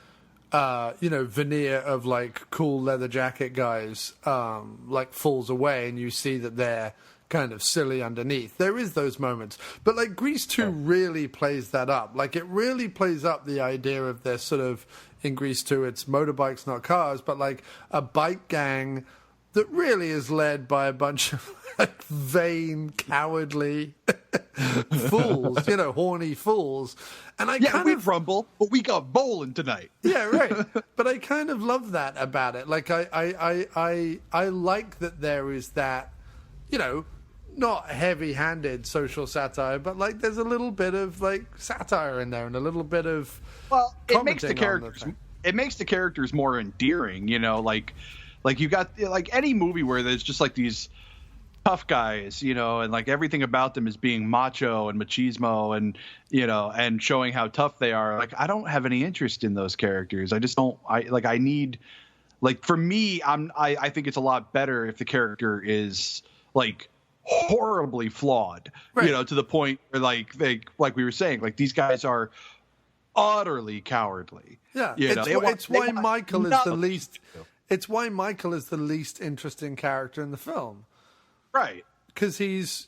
veneer of like cool leather jacket guys like falls away and you see that they're kind of silly underneath. There is those moments. But like Grease 2 really plays that up. Like it really plays up the idea of their sort of, in Grease 2, it's motorbikes, not cars, but like a bike gang that really is led by a bunch of like vain, cowardly fools, horny fools. And we rumble, but we got bowling tonight. Yeah, right. But I kind of love that about it. Like I like that there is that, not heavy-handed social satire, but like there's a little bit of like satire in there and a little bit of it makes the characters more endearing, like you got like any movie where there's just like these tough guys, and like everything about them is being macho and machismo and and showing how tough they are. Like I don't have any interest in those characters. I just don't. I need, like, for me, I think it's a lot better if the character is like horribly flawed, right. To the point where like we were saying, like these guys are utterly cowardly. Yeah, it's why Michael is the least. It's why Michael is the least interesting character in the film, right? Because he's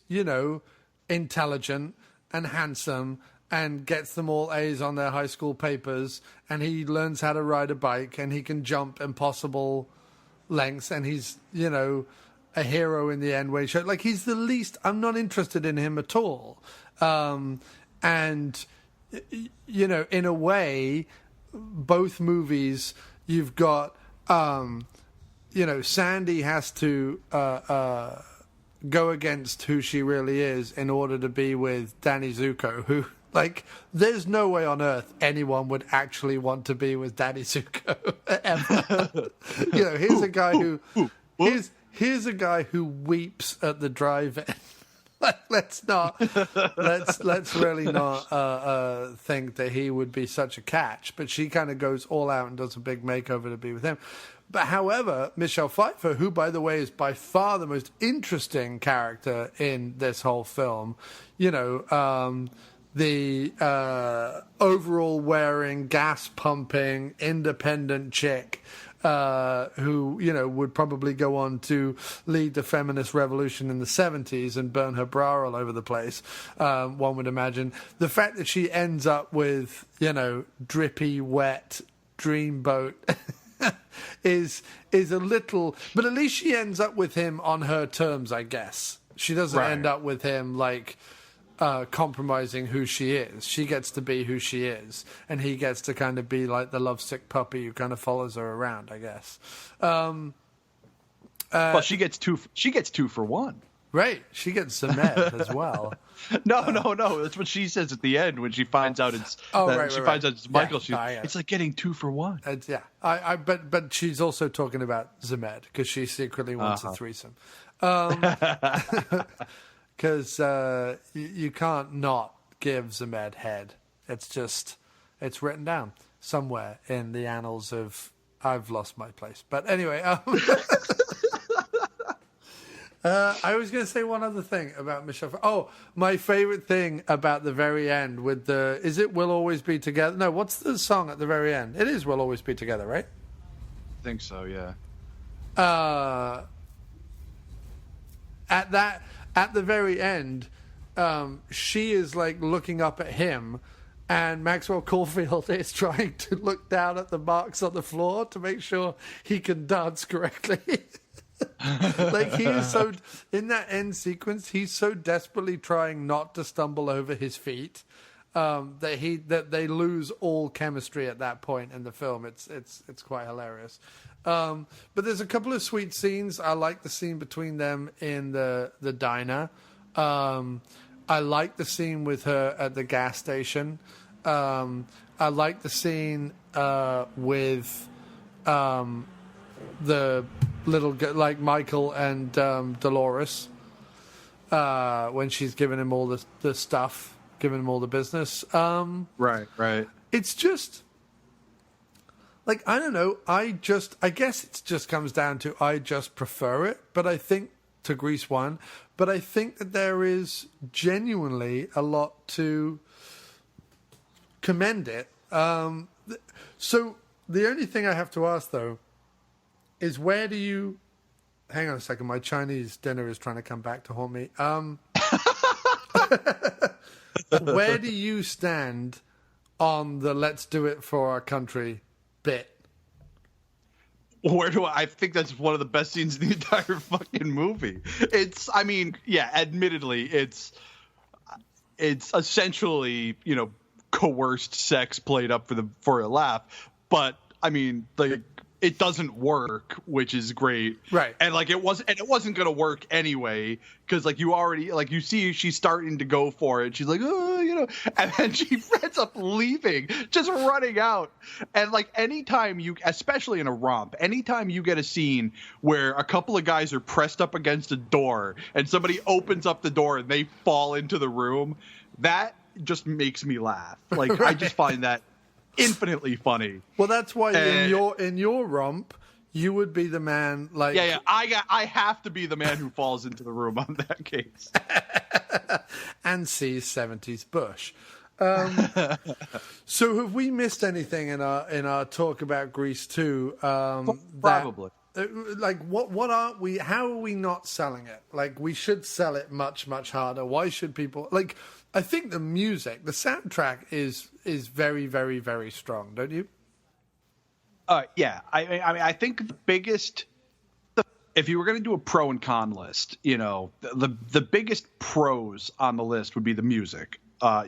intelligent and handsome and gets them all A's on their high school papers, and he learns how to ride a bike and he can jump impossible lengths, and he's a hero in the end where he's the least. I'm not interested in him at all, and in a way, both movies you've got Sandy has to go against who she really is in order to be with Danny Zuko, who there's no way on earth anyone would actually want to be with Danny Zuko ever. Here's a guy who here's a guy who weeps at the drive-in. Let's really not think that he would be such a catch. But she kind of goes all out and does a big makeover to be with him. But however, Michelle Pfeiffer, who by the way is by far the most interesting character in this whole film, the overall wearing, gas pumping, independent chick. Who would probably go on to lead the feminist revolution in the 70s and burn her bra all over the place, one would imagine. The fact that she ends up with, drippy, wet dreamboat is a little... But at least she ends up with him on her terms, I guess. She doesn't end up with him, compromising who she is. She gets to be who she is, and he gets to kind of be like the lovesick puppy who kind of follows her around, I guess. Well, she gets two for one. Right, she gets Zemed as well. No. That's what she says at the end when she finds out it's. Finds out it's Michael. It's like getting 2 for 1. But she's also talking about Zemed because she secretly wants a threesome. Because you can't not give Zemed head. It's written down somewhere in the annals of I've lost my place. But anyway, I was going to say one other thing about Michelle. Oh, my favorite thing about the very end with is it We'll Always Be Together? No, what's the song at the very end? It is We'll Always Be Together, right? I think so, yeah. At the very end, she is like looking up at him and Maxwell Caulfield is trying to look down at the marks on the floor to make sure he can dance correctly. Like, he is so, in that end sequence, he's so desperately trying not to stumble over his feet that they lose all chemistry at that point in the film. It's quite hilarious. But there's a couple of sweet scenes. I like the scene between them in the diner. I like the scene with her at the gas station. I like the scene with the little like Michael and Dolores when she's giving him all the stuff, giving him all the business. Right. It's just like, I don't know. I guess it just comes down to I just prefer it. But I think to Grease 1. But I think that there is genuinely a lot to commend it. So the only thing I have to ask, though, is where do you... Hang on a second. My Chinese dinner is trying to come back to haunt me. Where do you stand on the let's do it for our country bit? Where do I think that's one of the best scenes in the entire fucking movie. It's, I mean, yeah, admittedly, it's essentially, you know, coerced sex played up for a laugh, but I mean, like, it doesn't work, which is great. Right. And like it wasn't going to work anyway, because like you already, like, you see she's starting to go for it. She's like, oh, you know, and then she ends up leaving, just running out. And like, anytime you, especially in a romp, anytime you get a scene where a couple of guys are pressed up against a door and somebody opens up the door and they fall into the room, that just makes me laugh. Like, right. I just find that infinitely funny. Well, that's why in your romp, you would be the man. Like, yeah. I have to be the man who falls into the room on that case and sees 70s Bush. So, have we missed anything in our talk about Grease 2? Probably. Like, what aren't we? How are we not selling it? Like, we should sell it much, much harder. Why should people like? I think the music, the soundtrack is very, very, very strong, don't you? Yeah. I mean, I think the biggest, if you were going to do a pro and con list, you know, the biggest pros on the list would be the music.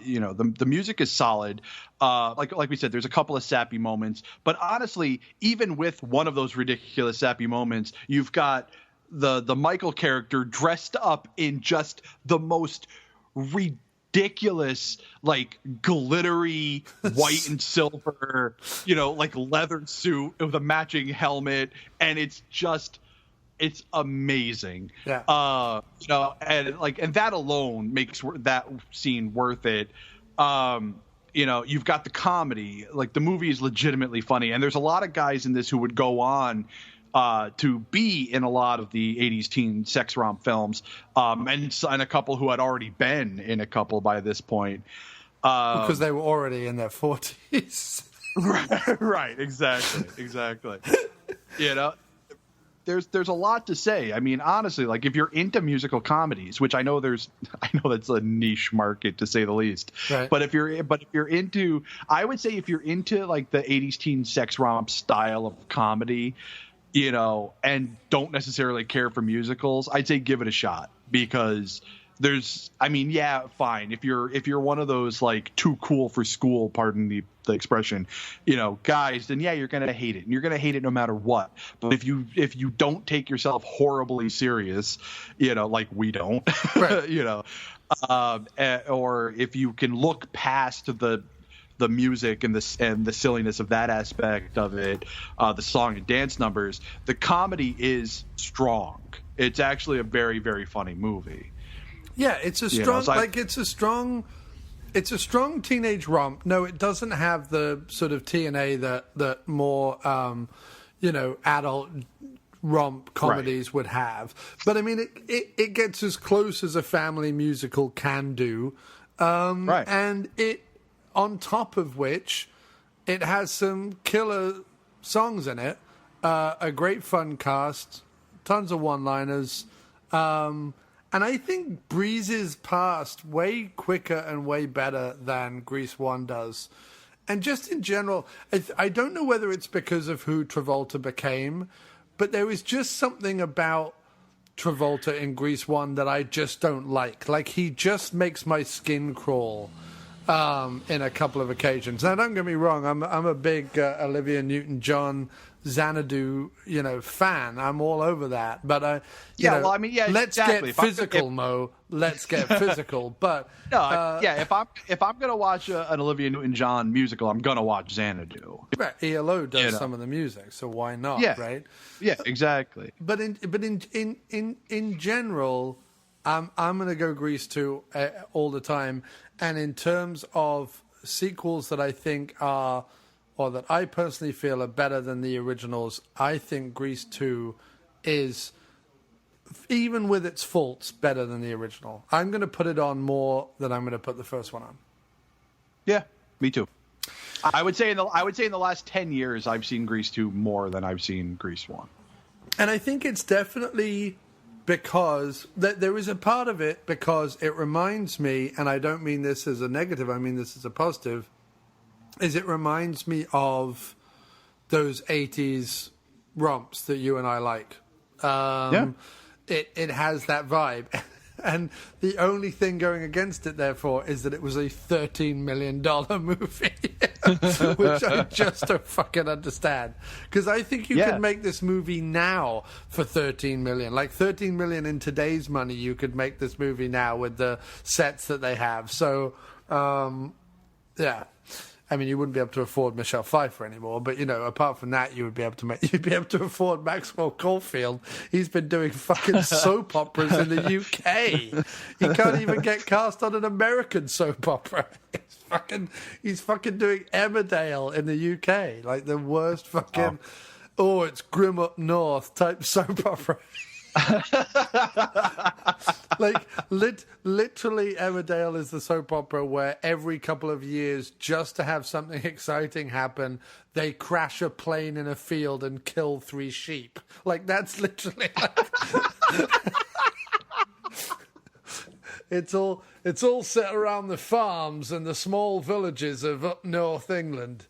You know, the music is solid. Like we said, there's a couple of sappy moments, but honestly, even with one of those ridiculous sappy moments, you've got the Michael character dressed up in just the most ridiculous, like, glittery white and silver, you know, like leather suit with a matching helmet, and it's amazing. Yeah. You know, and that alone makes that scene worth it. You know, you've got the comedy, like, the movie is legitimately funny, and there's a lot of guys in this who would go on to be in a lot of the 80s teen sex romp films, and a couple who had already been in a couple by this point. Because they were already in their 40s. Right, exactly. You know, there's a lot to say. I mean, honestly, like, if you're into musical comedies, which I know that's a niche market to say the least. Right. But if you're into, I would say if you're into like the 80s teen sex romp style of comedy, you know, and don't necessarily care for musicals, I'd say give it a shot, because I mean, yeah, fine. If you're one of those, like, too cool for school, pardon the expression, you know, guys, then yeah, you're going to hate it, and you're going to hate it no matter what. But if you don't take yourself horribly serious, you know, like we don't, right. You know, or if you can look past the music and the silliness of that aspect of it, the song and dance numbers, the comedy is strong. It's actually a very, very funny movie. Yeah, it's a strong, it's a strong teenage romp. No, it doesn't have the sort of TNA that more, you know, adult romp comedies would have. But I mean, it gets as close as a family musical can do. Right. And it, on top of which, it has some killer songs in it, a great fun cast, tons of one-liners, And I think breezes past way quicker and way better than Grease 1 does. And just in general, I don't know whether it's because of who Travolta became, but there is just something about Travolta in Grease 1 that I just don't like. Like, he just makes my skin crawl in a couple of occasions. Now, don't get me wrong, I'm a big Olivia Newton-John, Xanadu, fan. I'm all over that. But let's exactly. get physical, Mo. Let's get physical. But if I'm gonna watch an Olivia Newton-John musical, I'm gonna watch Xanadu. Right, ELO does some of the music, so why not? Yeah. Right? Yeah, exactly. But in general, I'm gonna go Grease 2 all the time. And in terms of sequels that I think are, or that I personally feel are better than the originals, I think Grease 2 is, even with its faults, better than the original. I'm going to put it on more than I'm going to put the first one on. Yeah, me too. I would say in the last 10 years, I've seen Grease 2 more than I've seen Grease 1. And I think it's definitely because there is a part of it because it reminds me, and I don't mean this as a negative, I mean this as a positive, is it reminds me of those 80s romps that you and I like. It has that vibe. And the only thing going against it, therefore, is that it was a $13 million movie, which I just don't fucking understand. Because I think you could make this movie now for $13 million. Like $13 million in today's money, you could make this movie now with the sets that they have. So, yeah. I mean, you wouldn't be able to afford Michelle Pfeiffer anymore, but apart from that, you'd be able to afford Maxwell Caulfield. He's been doing fucking soap operas in the UK. He can't even get cast on an American soap opera. He's fucking doing Emmerdale in the UK, like the worst fucking it's grim up north type soap opera. Like literally Emmerdale is the soap opera where every couple of years, just to have something exciting happen, they crash a plane in a field and kill 3 sheep. Like that's literally it's all set around the farms and the small villages of up north England.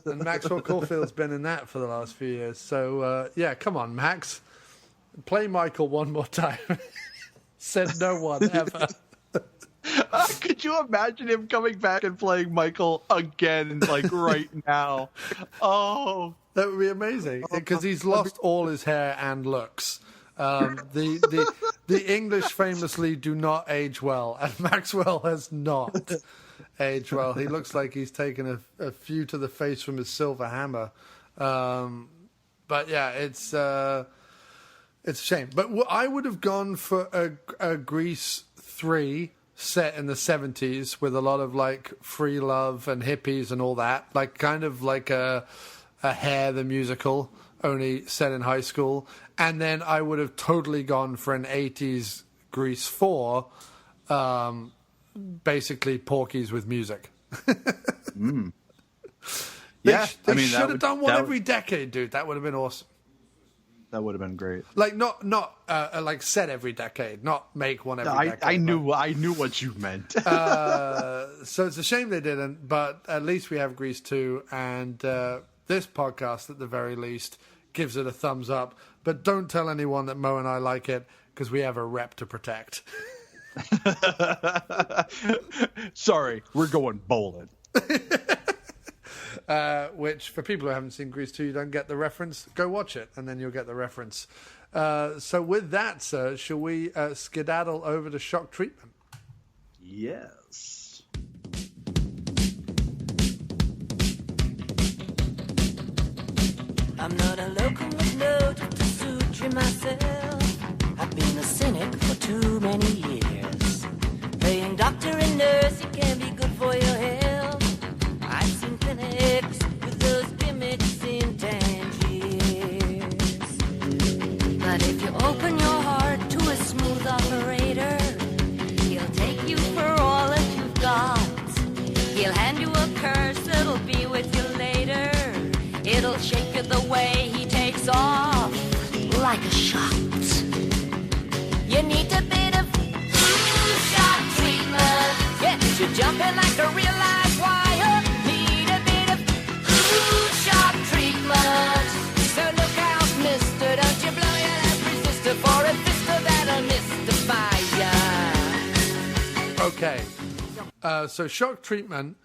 And Maxwell Caulfield's been in that for the last few years. So come on, Max. Play Michael one more time. Said no one ever. Could you imagine him coming back and playing Michael again, like right now? Oh, that would be amazing because he's lost all his hair and looks. The English famously do not age well, and Maxwell has not aged well. He looks like he's taken a few to the face from his silver hammer. But yeah, it's a shame. But I would have gone for a Grease 3 set in the 70s with a lot of like free love and hippies and all that. Like kind of like a Hair the musical, only set in high school. And then I would have totally gone for an 80s Grease 4, basically Porky's with music. They should have done one every decade, dude. That would have been awesome. That would have been great. Like not like set every decade, not make one every decade. I knew what you meant. So it's a shame they didn't, but at least we have Grease 2, and this podcast, at the very least, gives it a thumbs up. But don't tell anyone that Mo and I like it, because we have a rep to protect. Sorry, we're going bowling. Which, for people who haven't seen Grease 2, you don't get the reference, go watch it, and then you'll get the reference. So with that, sir, shall we skedaddle over to Shock Treatment? Yes. I'm not a locomotive loaded to suit you myself. I've been a cynic for too many years. Playing doctor and nurse, it can be good for your health. I've seen clinics with those gimmicks in Tangiers. But if you open your heart to a smooth operator, he'll take you for all that you've got. He'll hand you a curse that'll be with you later. It'll shake you the way he takes off, like a shot. You need moving like a real live wire. Need a bit of shock treatment. So look out, mister, don't you blow your left resistor for a vista that'll mystify ya. Okay. So Shock Treatment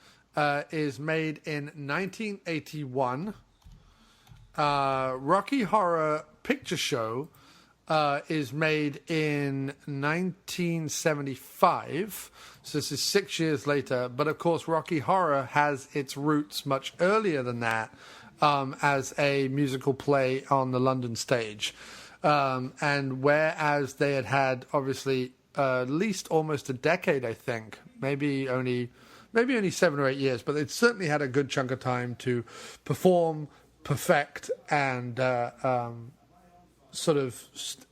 is made in 1981. Rocky Horror Picture Show is made in 1975. So this is 6 years later. But of course, Rocky Horror has its roots much earlier than that as a musical play on the London stage. And whereas they had obviously at least almost a decade, I think, maybe only 7 or 8 years, but it certainly had a good chunk of time to perform, perfect, and sort of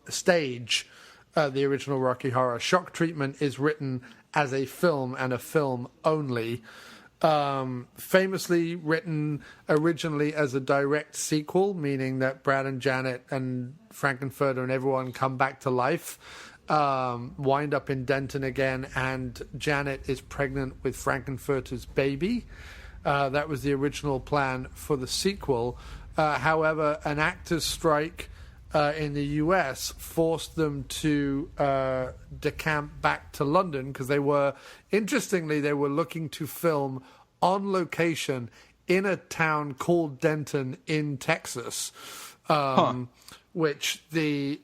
stage the original Rocky Horror. Shock Treatment is written as a film and a film only. Famously written originally as a direct sequel, meaning that Brad and Janet and Frankenfurter and everyone come back to life. Wind up in Denton again, and Janet is pregnant with Frankenfurter's baby. That was the original plan for the sequel. However, an actors' strike in the US forced them to decamp back to London because they were looking to film on location in a town called Denton in Texas, which the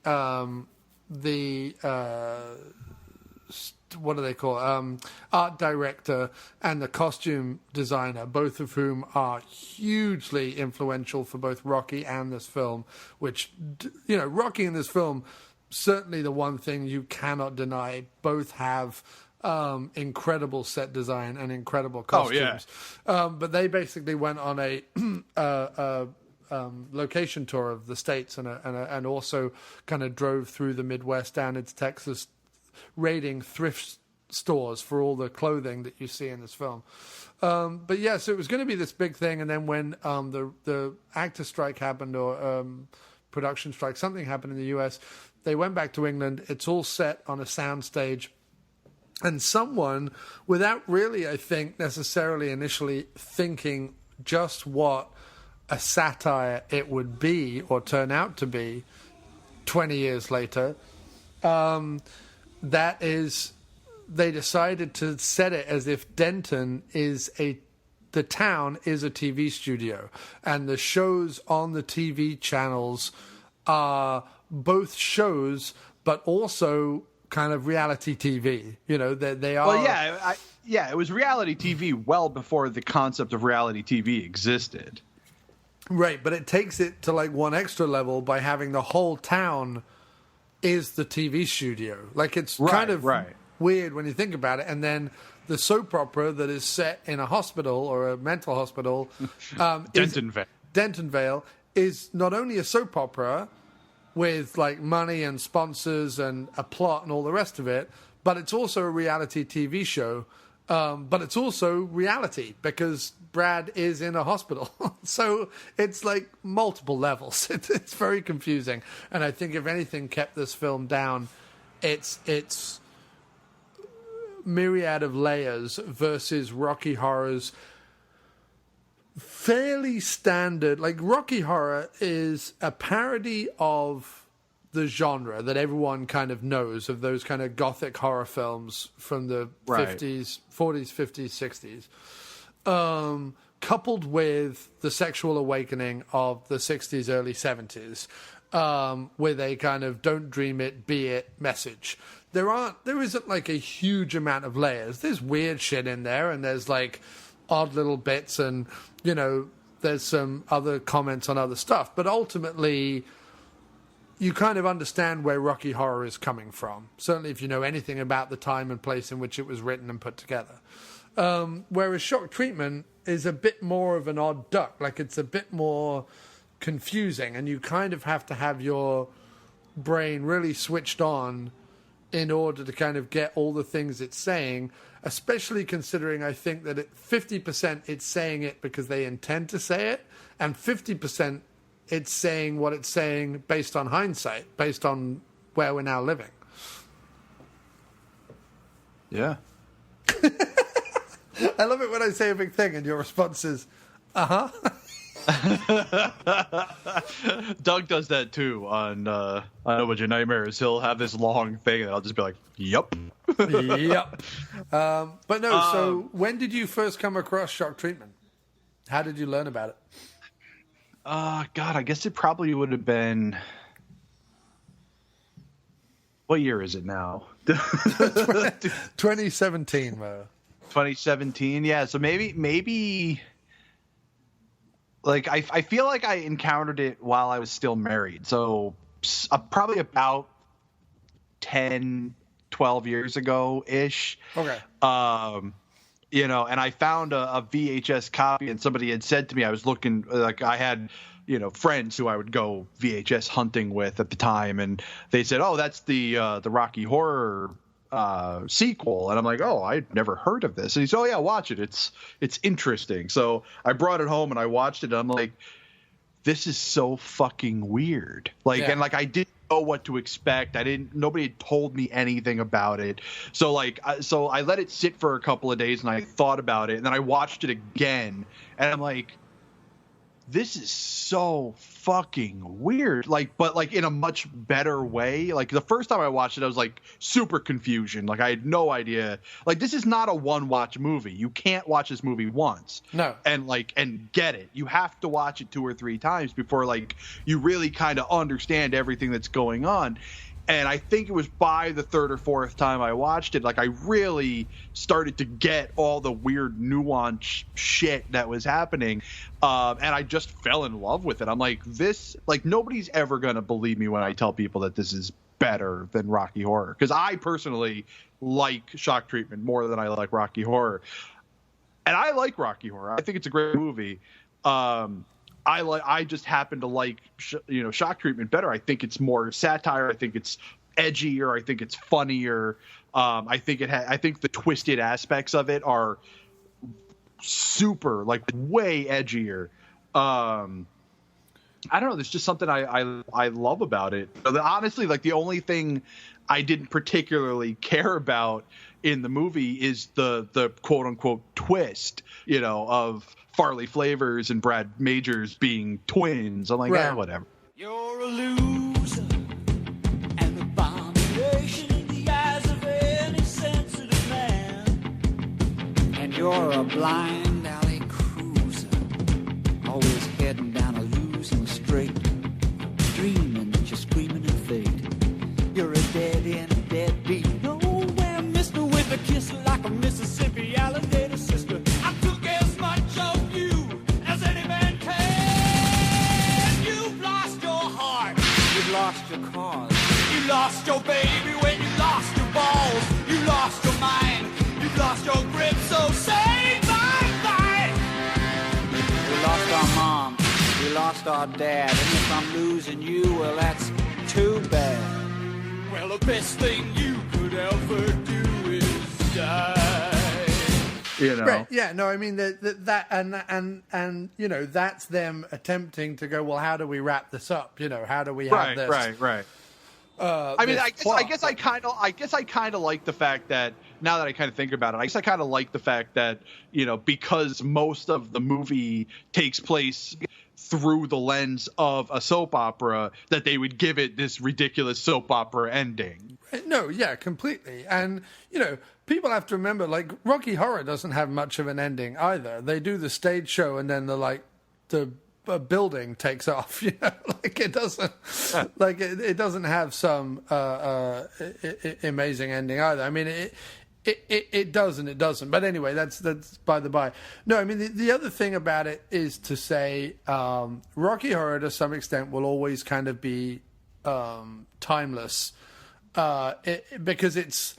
what do they call it? Art director and the costume designer, both of whom are hugely influential for both Rocky and this film, which, you know, Rocky and this film, certainly the one thing you cannot deny, both have incredible set design and incredible costumes. Oh, yeah. But they basically went on a location tour of the States and also kind of drove through the Midwest down into Texas, raiding thrift stores for all the clothing that you see in this film. But yeah, so it was going to be this big thing, and then when the actor strike happened, or production strike, something happened in the US, they went back to England. It's all set on a soundstage, and someone, without really, I think, necessarily initially thinking just what a satire it would be or turn out to be 20 years later, they decided to set it as if Denton the town is a TV studio, and the shows on the TV channels are both shows but also kind of reality TV. You know, they are. Well, yeah, it was reality TV well before the concept of reality TV existed. Right, but it takes it to like one extra level by having the whole town is the TV studio. Like, it's kind of weird when you think about it. And then the soap opera that is set in a hospital or a mental hospital, Dentonvale, is not only a soap opera with like money and sponsors and a plot and all the rest of it, but it's also a reality TV show. But it's also reality because Brad is in a hospital. So it's like multiple levels. It's very confusing. And I think if anything kept this film down, it's myriad of layers versus Rocky Horror's fairly standard. Like, Rocky Horror is a parody of the genre that everyone kind of knows, of those kind of gothic horror films from the 50s, 40s, 50s, 60s, coupled with the sexual awakening of the 60s, early 70s, with a kind of don't dream it, be it message. There isn't like a huge amount of layers. There's weird shit in there, and there's like odd little bits, and, you know, there's some other comments on other stuff, but ultimately you kind of understand where Rocky Horror is coming from, certainly if you know anything about the time and place in which it was written and put together. Whereas Shock Treatment is a bit more of an odd duck. Like, it's a bit more confusing, and you kind of have to have your brain really switched on in order to kind of get all the things it's saying, especially considering I think that 50% it's saying it because they intend to say it, and 50% it's saying what it's saying based on hindsight, based on where we're now living. Yeah. I love it when I say a big thing and your response is, uh-huh. Doug does that too on I Know What Your Nightmare Is. He'll have this long thing and I'll just be like, yup. Yep. But no, so when did you first come across shock treatment? How did you learn about it? God, I guess it probably would have been... What year is it now? 2017, Mo. 2017, yeah. So maybe... Like, I feel like I encountered it while I was still married. So probably about 10, 12 years ago-ish. Okay. You know, and I found a VHS copy, and somebody had said to me, I was looking, like I had, you know, friends who I would go VHS hunting with at the time, and they said, oh, that's the Rocky Horror sequel. And I'm like, oh, I'd never heard of this. And he said, oh yeah, watch it. It's interesting. So I brought it home and I watched it. And I'm like, this is so fucking weird. Like, yeah. And like, I didn't know what to expect. Nobody had told me anything about it. So like, so I let it sit for a couple of days and I thought about it, and then I watched it again and I'm like, this is so fucking weird. Like, but like in a much better way. Like the first time I watched it, I was like super confusion. Like I had no idea. Like this is not a one watch movie. You can't watch this movie once. No. And get it. You have to watch it 2 or 3 times before like you really kind of understand everything that's going on. And I think it was by the 3rd or 4th time I watched it, like I really started to get all the weird nuance shit that was happening. And I just fell in love with it. I'm like, this, like nobody's ever going to believe me when I tell people that this is better than Rocky Horror. Because I personally like Shock Treatment more than I like Rocky Horror. And I like Rocky Horror. I think it's a great movie. I just happen to like Shock Treatment better. I think it's more satire. I think it's edgier. I think it's funnier. I think the twisted aspects of it are super, like way edgier. I don't know. There's just something I love about it. Honestly, like the only thing I didn't particularly care about in the movie is the quote unquote twist, of Farley Flavors and Brad Majors being twins. I'm like, right. Whatever. You're a loser, an abomination in the eyes of any sensitive man. And you're a blind alley cruiser, always heading down a losing straight, dreaming that you're screaming in fate. You're a dead end, deadbeat, nowhere, mister, with a kiss like a Mississippi alligator sister. I took as much of you as any man can. You've lost your heart, you've lost your cause, you lost your baby when you lost your balls, you lost your mind, you've lost your grip, so say bye-bye. We lost our mom, we lost our dad, and if I'm losing you, well, that's too bad. Well, the best thing you could ever do is die. Right. Yeah. No. I mean that and that's them attempting to go. Well, how do we wrap this up? How do we have this? Right. I mean, I guess I kind of like the fact that now that I kind of think about it, I guess I kind of like the fact that because most of the movie takes place through the lens of a soap opera, that they would give it this ridiculous soap opera ending. No, yeah, completely. And, people have to remember, like, Rocky Horror doesn't have much of an ending either. They do the stage show and then the building takes off, like it doesn't, like it doesn't have some amazing ending either. I mean, it does and it doesn't. But anyway, that's by the by. No, I mean, the other thing about it is to say Rocky Horror to some extent will always kind of be timeless because it's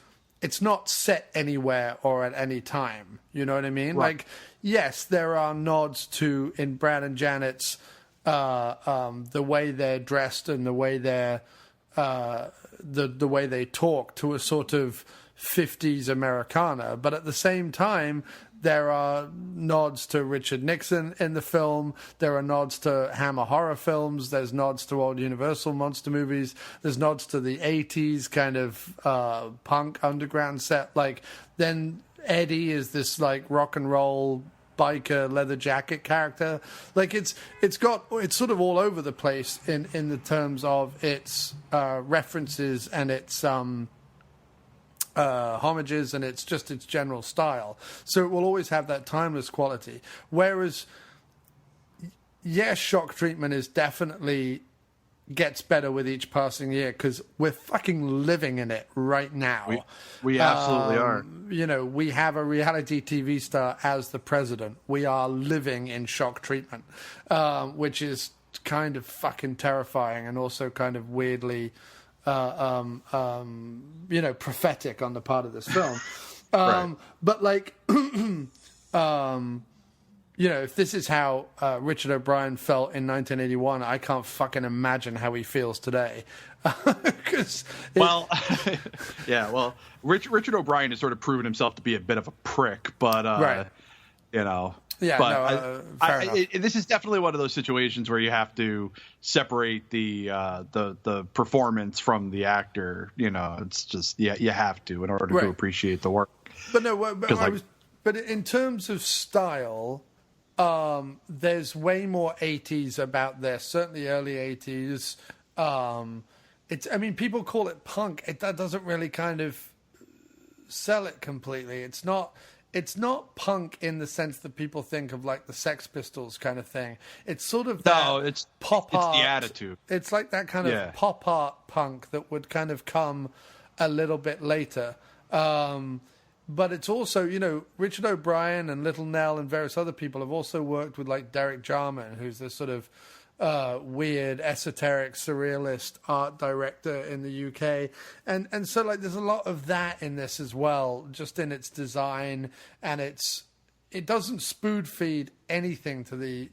not set anywhere or at any time. You know what I mean? Right. Like, yes, there are nods to, in Brad and Janet's, the way they're dressed and the way they're the way they talk, to a sort of 50s Americana, but at the same time there are nods to Richard Nixon in the film, there are nods to Hammer horror films, there's nods to old Universal monster movies, there's nods to the 80s kind of punk underground set. Like, then Eddie is this like rock and roll biker leather jacket character. Like it's sort of all over the place in the terms of its references and its homages and its general style. So it will always have that timeless quality. Whereas, yes, Shock Treatment is definitely gets better with each passing year because we're fucking living in it right now. We absolutely are. You know, we have a reality TV star as the president. We are living in Shock Treatment, which is kind of fucking terrifying and also kind of weirdly, prophetic on the part of this film. Right. But like, if this is how Richard O'Brien felt in 1981, I can't fucking imagine how he feels today. Richard O'Brien has sort of proven himself to be a bit of a prick, but right. Yeah, fair enough. This is definitely one of those situations where you have to separate the performance from the actor. You know, it's just you have to in order to appreciate the work. But but in terms of style. There's way more 80s about this, certainly early 80s. People call it punk. That doesn't really kind of sell it completely. It's not punk in the sense that people think of like the Sex Pistols kind of thing. It's sort of it's pop art. It's the attitude. It's like that kind of pop art punk that would kind of come a little bit later. But it's also, Richard O'Brien and Little Nell and various other people have also worked with like Derek Jarman, who's this sort of weird, esoteric, surrealist art director in the UK. And so like there's a lot of that in this as well, just in its design, and it doesn't spoon feed anything to the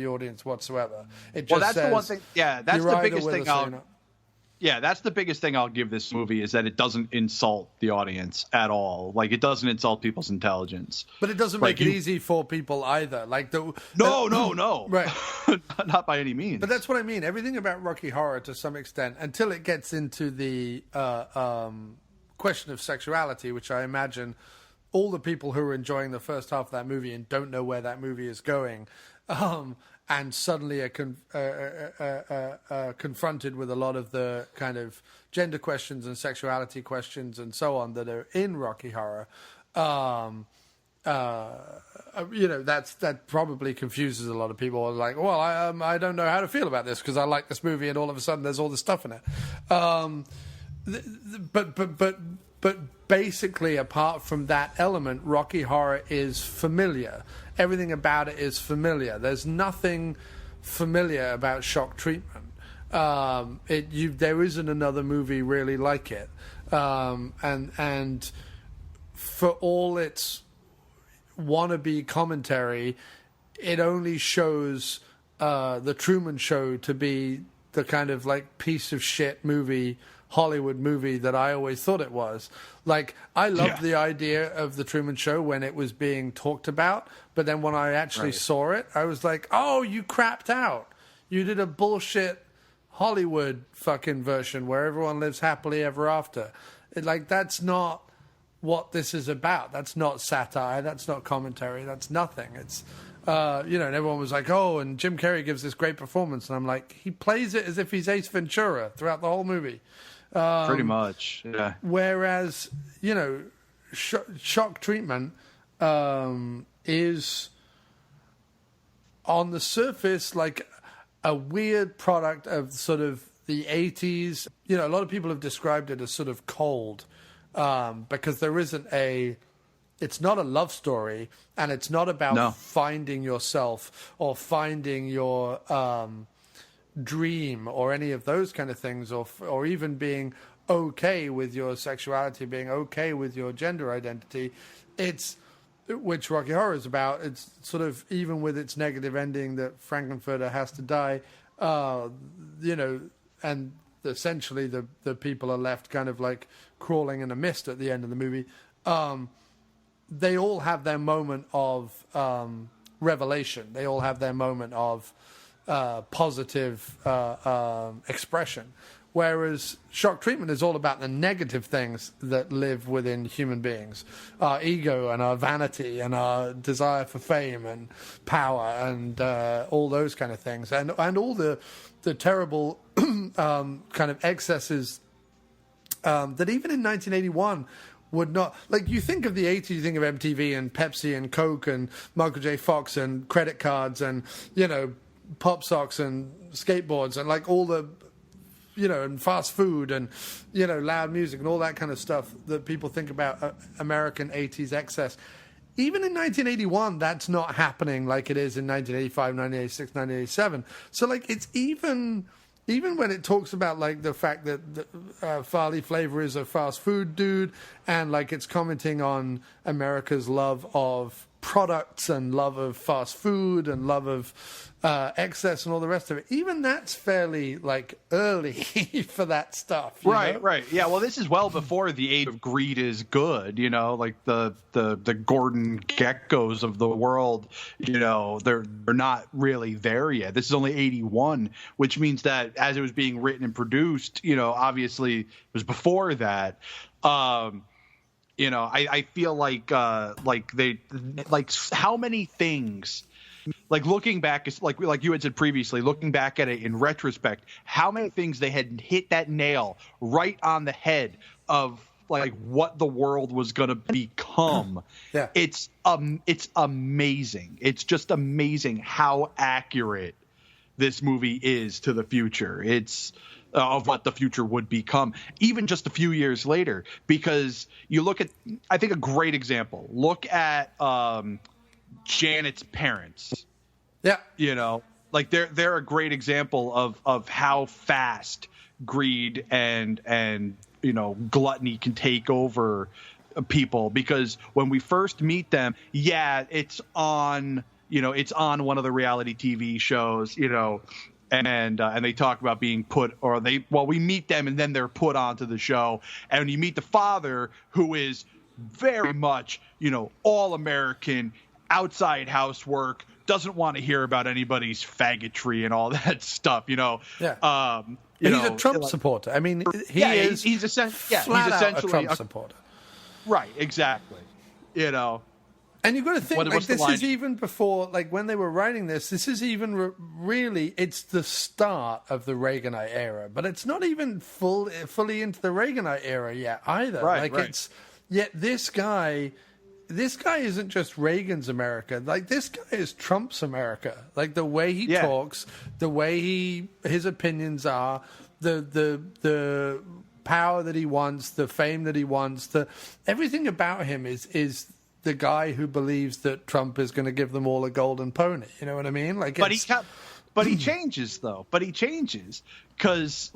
audience whatsoever. It just that's says, the one thing. Yeah, that's the biggest thing Yeah, that's the biggest thing I'll give this movie is that it doesn't insult the audience at all. Like, it doesn't insult people's intelligence. But it doesn't make it easy for people either. Like No. Right. Not by any means. But that's what I mean. Everything about Rocky Horror, to some extent, until it gets into the question of sexuality, which I imagine all the people who are enjoying the first half of that movie and don't know where that movie is going, and suddenly are confronted with a lot of the kind of gender questions and sexuality questions and so on that are in Rocky Horror. That probably confuses a lot of people. Like, well, I don't know how to feel about this because I like this movie, and all of a sudden there's all this stuff in it. But basically, apart from that element, Rocky Horror is familiar. Everything about it is familiar. There's nothing familiar about Shock Treatment. There isn't another movie really like it. And for all its wannabe commentary, it only shows the Truman Show to be the kind of like piece of shit Hollywood movie that I always thought it was. Like, I loved the idea of the Truman Show when it was being talked about, but then when I actually saw it, I was like, oh, you crapped out. You did a bullshit Hollywood fucking version where everyone lives happily ever after. That's not what this is about. That's not satire. That's not commentary. That's nothing. It's, and everyone was like, oh, and Jim Carrey gives this great performance. And I'm like, he plays it as if he's Ace Ventura throughout the whole movie. Pretty much, yeah. Whereas, Shock Treatment is, on the surface, like a weird product of sort of the 80s. A lot of people have described it as sort of cold because there isn't it's not a love story, and it's not about finding yourself or finding your dream or any of those kind of things, or even being okay with your sexuality, being okay with your gender identity. It's, which Rocky Horror is about. It's sort of, even with its negative ending that Frankenfurter has to die, and essentially the people are left kind of like crawling in a mist at the end of the movie. They all have their moment of revelation. They all have their moment of positive expression. Whereas Shock Treatment is all about the negative things that live within human beings. Our ego and our vanity and our desire for fame and power and all those kind of things. And all the terrible kind of excesses that even in 1981 would not... Like, you think of the 80s, you think of MTV and Pepsi and Coke and Michael J. Fox and credit cards and, pop socks and skateboards and, like, all the... and fast food and, loud music and all that kind of stuff that people think about American 80s excess. Even in 1981, that's not happening like it is in 1985, 1986, 1987. So, like, it's even when it talks about, like, the fact that Farley Flavor is a fast food dude and, like, it's commenting on America's love of products and love of fast food and love of excess and all the rest of it. Even that's fairly, like, early for that stuff. Right. Yeah, well, this is well before the age of greed is good, like the Gordon Geckos of the world, they're not really there yet. This is only 81, which means that as it was being written and produced, obviously it was before that. I feel like they, like, how many things, like, looking back, like you had said previously, looking back at it in retrospect, how many things they had hit that nail right on the head of, like, what the world was going to become. Yeah. It's amazing. It's just amazing how accurate this movie is to the future. It's of what the future would become, even just a few years later. Because you look at, I think, a great example. Look at Janet's parents. Yeah. Like, they're a great example of how fast greed and gluttony can take over people. Because when we first meet them, it's on one of the reality TV shows, and they talk about being put, we meet them and then they're put onto the show. And you meet the father, who is very much, all American, outside housework, doesn't want to hear about anybody's faggotry and all that stuff, Yeah. He's a Trump supporter. I mean, he's essentially a Trump supporter. Right, exactly. And you've got to think, like, this is even before, like, when they were writing this is even really, it's the start of the Reaganite era. But it's not even fully into the Reaganite era yet either. Right, like, it's, yet this guy isn't just Reagan's America. Like, this guy is Trump's America. Like, the way he talks, the way his opinions are, the power that he wants, the fame that he wants, everything about him is the guy who believes that Trump is going to give them all a golden pony. You know what I mean? Like, but he changes though. But he changes because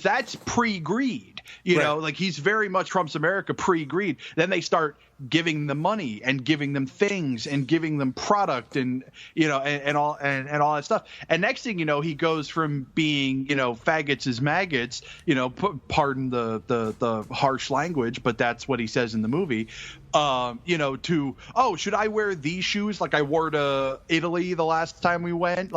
that's pre-greed. Like, he's very much Trump's America pre-greed. Then they start giving them money and giving them things and giving them product and and all that stuff. And next thing you know, he goes from being faggots is maggots. Pardon the harsh language, but that's what he says in the movie. To should I wear these shoes like I wore to Italy the last time we went?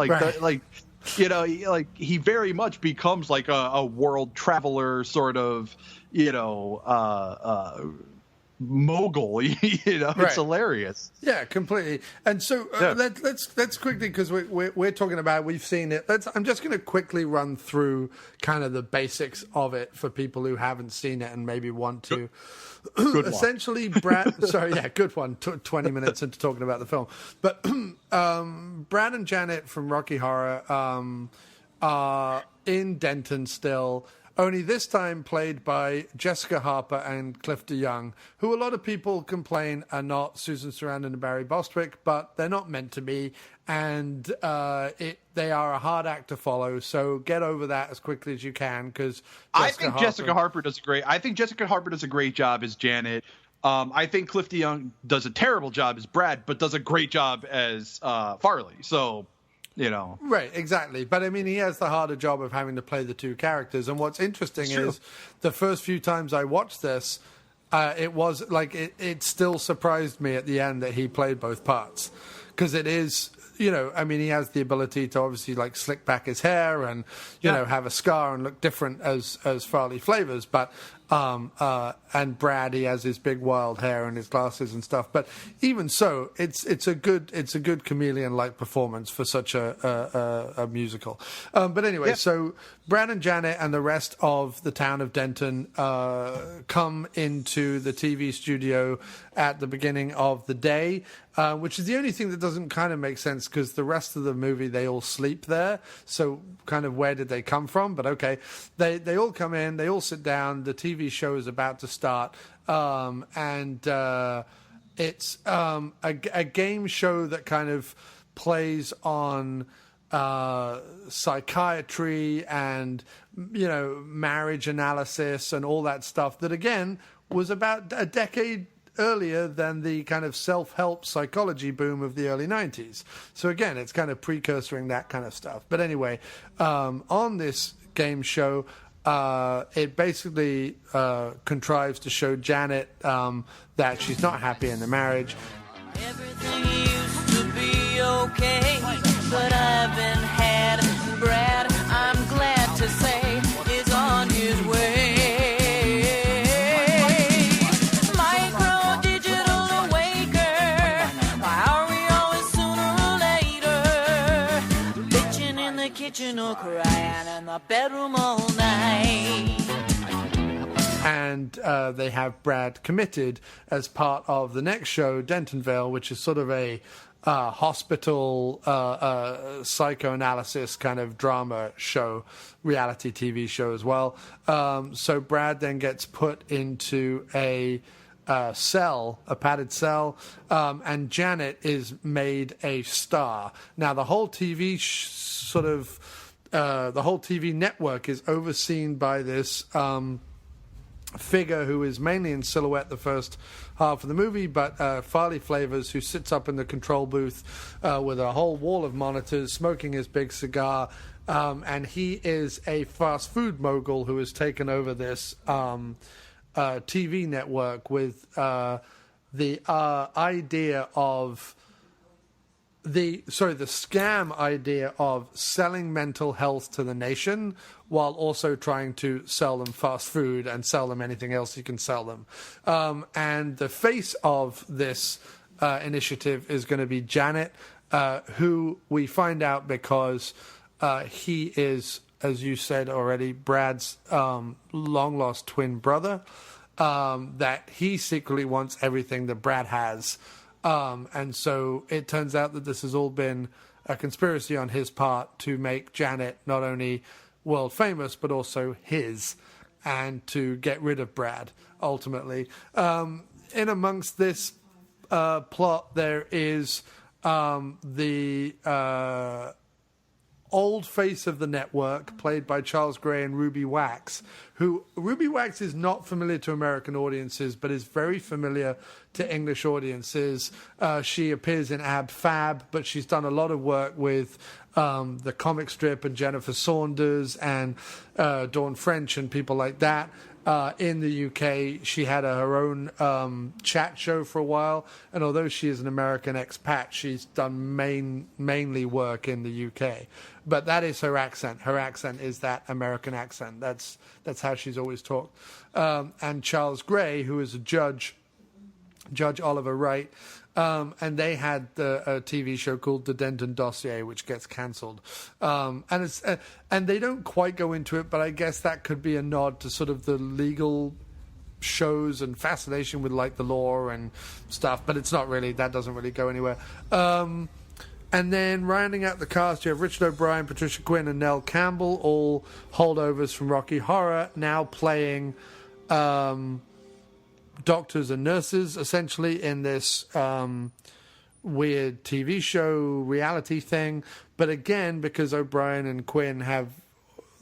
He very much becomes like a world traveler sort of, mogul. It's hilarious. Yeah, completely. And so let's quickly, because we're talking about, we've seen it. I'm just going to quickly run through kind of the basics of it for people who haven't seen it and maybe want to. Good Essentially, Brad. Good one. 20 minutes into talking about the film, but Brad and Janet from Rocky Horror are in Denton still. Only this time played by Jessica Harper and Cliff DeYoung, who a lot of people complain are not Susan Sarandon and Barry Bostwick, but they're not meant to be, and they are a hard act to follow. So get over that as quickly as you can, because I think Jessica Harper does a great job as Janet. I think Cliff DeYoung does a terrible job as Brad, but does a great job as Farley. So. Right, exactly. But I mean, he has the harder job of having to play the two characters. And what's interesting is the first few times I watched this, it was like it still surprised me at the end that he played both parts, because it is you know, I mean, he has the ability to obviously like slick back his hair and you know have a scar and look different as Farley Flavors, but and Brad, he has his big wild hair and his glasses and stuff. But even so, it's a good chameleon-like performance for such a musical. But anyway, so Brad and Janet and the rest of the town of Denton come into the TV studio at the beginning of the day, which is the only thing that doesn't kind of make sense because the rest of the movie they all sleep there. So kind of where did they come from? But okay, they all come in, they all sit down. The TV show is about to start, and it's a game show that kind of plays on psychiatry and marriage analysis and all that stuff that again was about a decade earlier than the kind of self-help psychology boom of the early 90s. So again, it's kind of precursoring that kind of stuff. But anyway, on this game show, it basically contrives to show Janet that she's not happy in the marriage. Everything used to be okay, but I've been had. Brad, I'm glad to say, is on his way. Micro-digital awaker, why are we always sooner or later? Bitching in the kitchen or crying in the bedroom all night. And they have Brad committed as part of the next show, Dentonville, which is sort of a hospital psychoanalysis kind of drama show, reality TV show as well. So Brad then gets put into a cell, a padded cell, and Janet is made a star. Now the whole TV the whole TV network is overseen by this figure who is mainly in silhouette the first half of the movie, but Farley Flavors, who sits up in the control booth with a whole wall of monitors, smoking his big cigar, and he is a fast food mogul who has taken over this TV network with the idea of the scam idea of selling mental health to the nation while also trying to sell them fast food and sell them anything else you can sell them. And the face of this initiative is going to be Janet, who we find out because he is, as you said already, Brad's long-lost twin brother, that he secretly wants everything that Brad has. And so it turns out that this has all been a conspiracy on his part to make Janet not only world famous, but also his, and to get rid of Brad, ultimately. In amongst this plot, there is the old face of the network, played by Charles Gray and Ruby Wax, who Ruby Wax is not familiar to American audiences, but is very familiar to English audiences. She appears in Ab Fab, but she's done a lot of work with the comic strip and Jennifer Saunders and Dawn French and people like that. In the UK, she had her own chat show for a while, and although she is an American expat, she's done mainly work in the UK. But that is her accent. Her accent is that American accent. That's how she's always talked. And Charles Gray, who is a Judge Oliver Wright, and they had a TV show called The Denton Dossier, which gets cancelled. And they don't quite go into it, but I guess that could be a nod to sort of the legal shows and fascination with like the law and stuff, but it's not really. That doesn't really go anywhere. And then rounding out the cast, you have Richard O'Brien, Patricia Quinn, and Nell Campbell, all holdovers from Rocky Horror, now playing doctors and nurses, essentially, in this weird TV show reality thing. But again, because O'Brien and Quinn have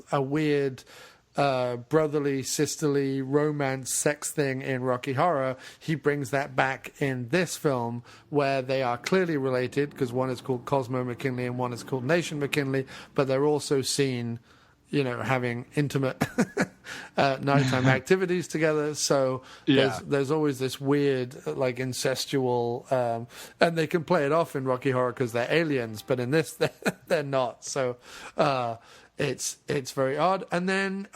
a weird brotherly, sisterly romance sex thing in Rocky Horror, he brings that back in this film, where they are clearly related, because one is called Cosmo McKinley and one is called Nation McKinley, but they're also seen having intimate nighttime activities together. So there's always this weird, like, incestual, and they can play it off in Rocky Horror because they're aliens, but in this they're not. So it's very odd. And then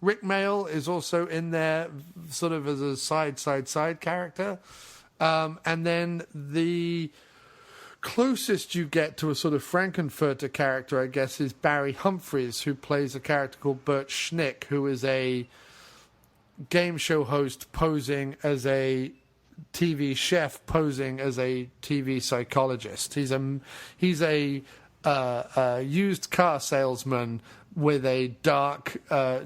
Rick Mayall is also in there, sort of as a side character. And then the closest you get to a sort of Frankenfurter character, I guess, is Barry Humphries, who plays a character called Bert Schnick, who is a game show host posing as a TV chef, posing as a TV psychologist. He's a used car salesman with a dark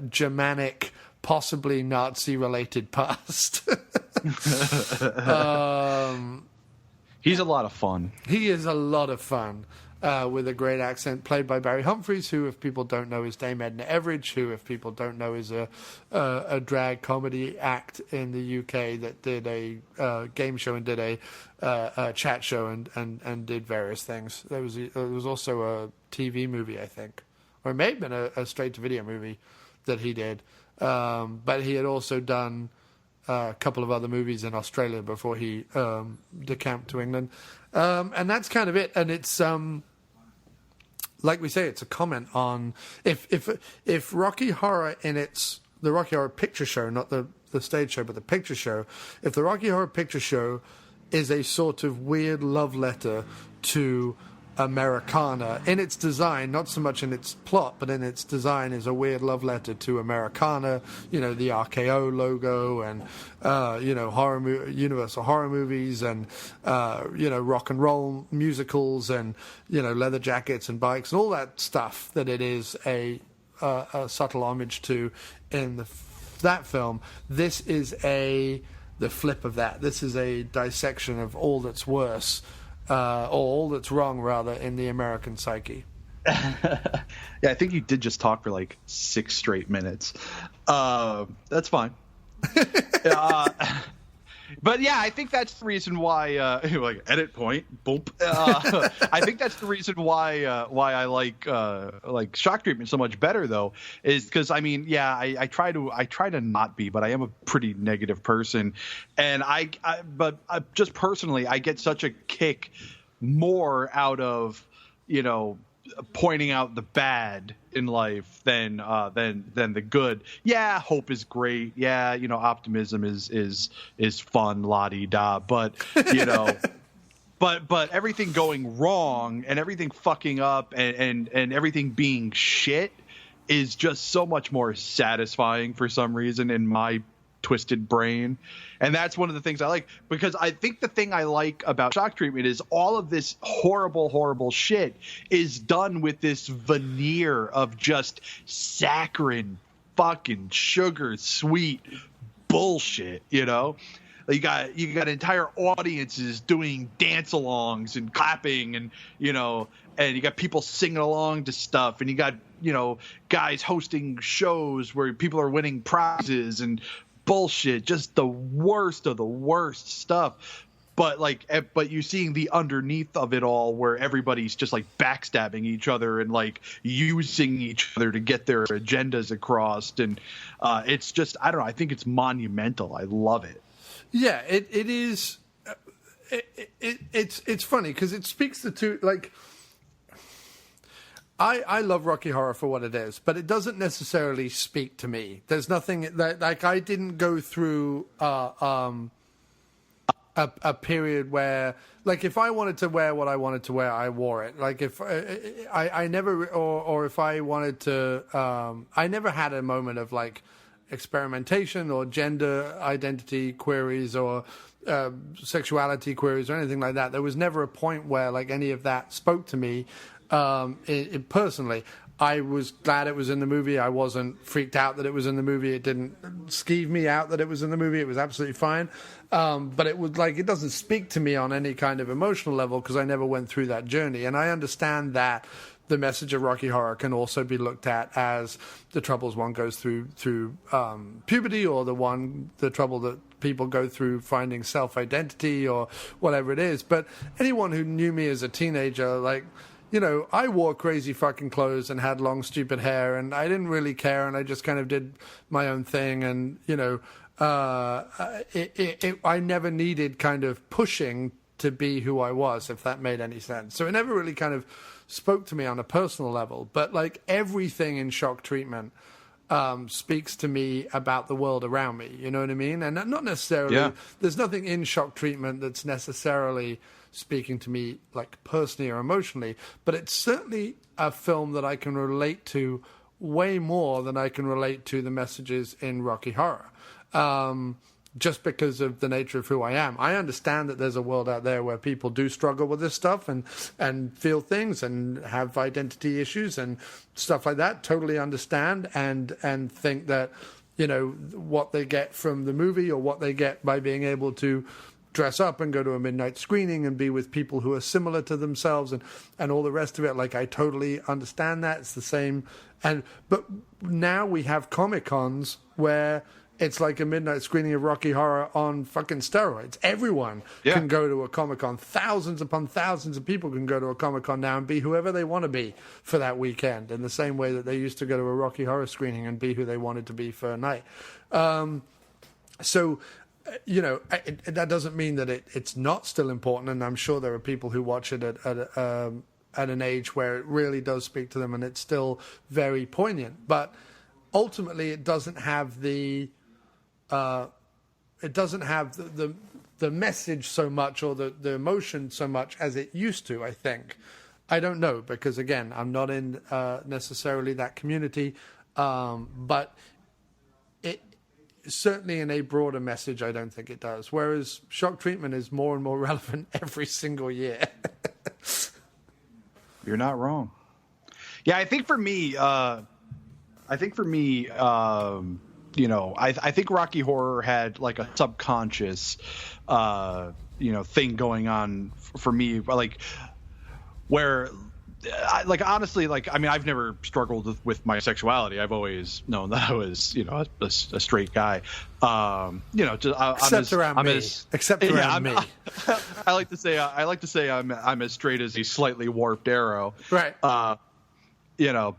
Germanic, possibly Nazi-related past. He's a lot of fun. He is a lot of fun, with a great accent, played by Barry Humphries, who, if people don't know, is Dame Edna Everage, who, if people don't know, is a drag comedy act in the UK that did a game show and did a chat show and did various things. There was also a TV movie, I think, or it may have been a straight-to-video movie that he did. But he had also done a couple of other movies in Australia before he decamped to England. And that's kind of it. And it's, like we say, it's a comment on if Rocky Horror the Rocky Horror Picture Show, not the stage show, but the picture show, if the Rocky Horror Picture Show is a sort of weird love letter to Americana in its design, not so much in its plot, but in its design is a weird love letter to Americana, the RKO logo and, Universal horror movies and, rock and roll musicals and, leather jackets and bikes and all that stuff that it is a subtle homage to in that film. This is the flip of that. This is a dissection of all that's worse, or all that's wrong, rather, in the American psyche. Yeah, I think you did just talk for like 6 straight minutes. That's fine. But yeah, I think that's the reason why, like, edit point, boom. I think that's the reason why I like Shock Treatment so much better, though, is because I try to not be, but I am a pretty negative person, and but just personally, I get such a kick more out of pointing out the bad in life than the good. Yeah, hope is great. Yeah, optimism is fun, la-di-da. But but everything going wrong and everything fucking up and everything being shit is just so much more satisfying for some reason in my twisted brain. And that's one of the things I like, because I think the thing I like about Shock Treatment is all of this horrible shit is done with this veneer of just saccharine fucking sugar sweet bullshit. You got entire audiences doing dance-alongs and clapping and and you got people singing along to stuff, and you got guys hosting shows where people are winning prizes and bullshit, just the worst of the worst stuff. But you seeing the underneath of it all, where everybody's just like backstabbing each other and like using each other to get their agendas across, and it's just, I don't know, I think it's monumental. I love it. Yeah, it is. It's funny because it speaks to two, like, I love Rocky Horror for what it is, but it doesn't necessarily speak to me. There's nothing that, like, I didn't go through a period where, like, if I wanted to wear what I wanted to wear, I wore it. Like, if I never, or if I wanted to, I never had a moment of like experimentation or gender identity queries or sexuality queries or anything like that. There was never a point where like any of that spoke to me. Personally, I was glad it was in the movie. I wasn't freaked out that it was in the movie. It didn't skeeve me out that it was in the movie. It was absolutely fine. But it was like, it doesn't speak to me on any kind of emotional level because I never went through that journey. And I understand that the message of Rocky Horror can also be looked at as the troubles one goes through puberty, or the trouble that people go through finding self-identity or whatever it is. But anyone who knew me as a teenager, like, you know, I wore crazy fucking clothes and had long, stupid hair, and I didn't really care, and I just kind of did my own thing, and, you know, I never needed kind of pushing to be who I was, if that made any sense. So it never really kind of spoke to me on a personal level, but like everything in Shock Treatment speaks to me about the world around me, you know what I mean? And not necessarily, there's nothing in Shock Treatment that's necessarily speaking to me like personally or emotionally, but it's certainly a film that I can relate to way more than I can relate to the messages in Rocky Horror. Just because of the nature of who I am. I understand that there's a world out there where people do struggle with this stuff and feel things and have identity issues and stuff like that. Totally understand and think that, you know, what they get from the movie or what they get by being able to dress up and go to a midnight screening and be with people who are similar to themselves and all the rest of it. Like, I totally understand that. It's the same. But now we have Comic-Cons where it's like a midnight screening of Rocky Horror on fucking steroids. Everyone can go to a Comic-Con. Thousands upon thousands of people can go to a Comic-Con now and be whoever they want to be for that weekend, in the same way that they used to go to a Rocky Horror screening and be who they wanted to be for a night. So, you know, that doesn't mean that it's not still important, and I'm sure there are people who watch it at an age where it really does speak to them and it's still very poignant. But ultimately, it doesn't have the message so much or the emotion so much as it used to, I think. I don't know, because again, I'm not in necessarily that community, but it certainly in a broader message, I don't think it does. Whereas Shock Treatment is more and more relevant every single year. You're not wrong. Yeah, I think for me, you know, I think Rocky Horror had like a subconscious, you know, thing going on for me, like where, honestly, I mean, I've never struggled with my sexuality. I've always known that I was, you know, a straight guy. You know, just except around me. I like to say I'm as straight as a slightly warped arrow. Right. You know,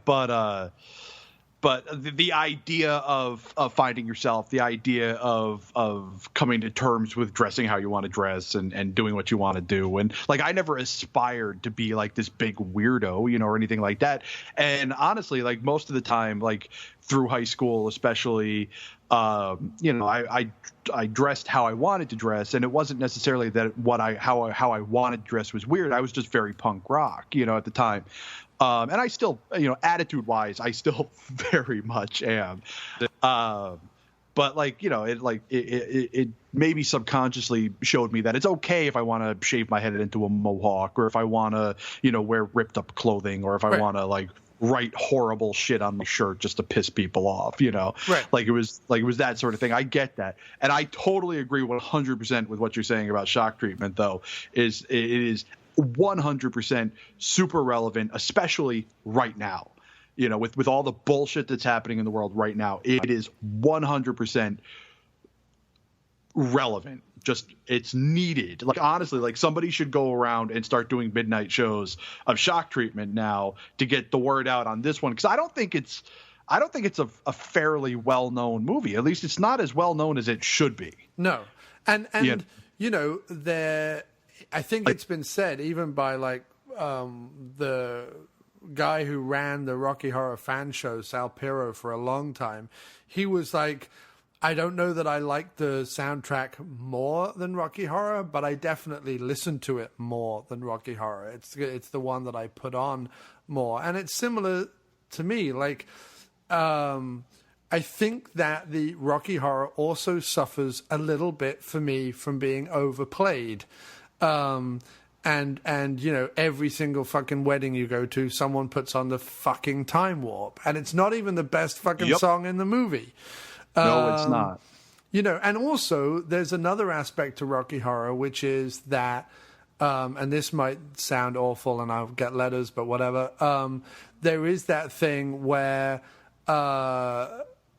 but the idea of finding yourself, the idea of coming to terms with dressing how you want to dress and doing what you want to do. And like, I never aspired to be like this big weirdo, you know, or anything like that. And honestly, like most of the time, like through high school, especially, you know, I dressed how I wanted to dress, and it wasn't necessarily that how I wanted to dress was weird. I was just very punk rock, you know, at the time. And I still, you know, attitude-wise, I still very much am. But like, you know, it maybe subconsciously showed me that it's okay if I want to shave my head into a mohawk, or if I want to, you know, wear ripped-up clothing, or if I want to like write horrible shit on my shirt just to piss people off, you know. Right. Like it was that sort of thing. I get that, and I totally agree 100% with what you're saying about Shock Treatment. Though it is 100% super relevant, especially right now, you know, with all the bullshit that's happening in the world right now. It is 100% relevant. Just, it's needed. Like, honestly, like somebody should go around and start doing midnight shows of Shock Treatment now to get the word out on this one, because I don't think it's a fairly well-known movie. At least it's not as well known as it should be. No. And you know, I think it's been said, even by like the guy who ran the Rocky Horror fan show, Sal Piro, for a long time. He was like, I don't know that I like the soundtrack more than Rocky Horror, but I definitely listen to it more than Rocky Horror. It's the one that I put on more. And it's similar to me. Like, I think that the Rocky Horror also suffers a little bit for me from being overplayed. And you know, every single fucking wedding you go to, someone puts on the fucking Time Warp, and it's not even the best fucking song in the movie. No, it's not. You know, and also there's another aspect to Rocky Horror, which is that, and this might sound awful and I'll get letters, but whatever. There is that thing where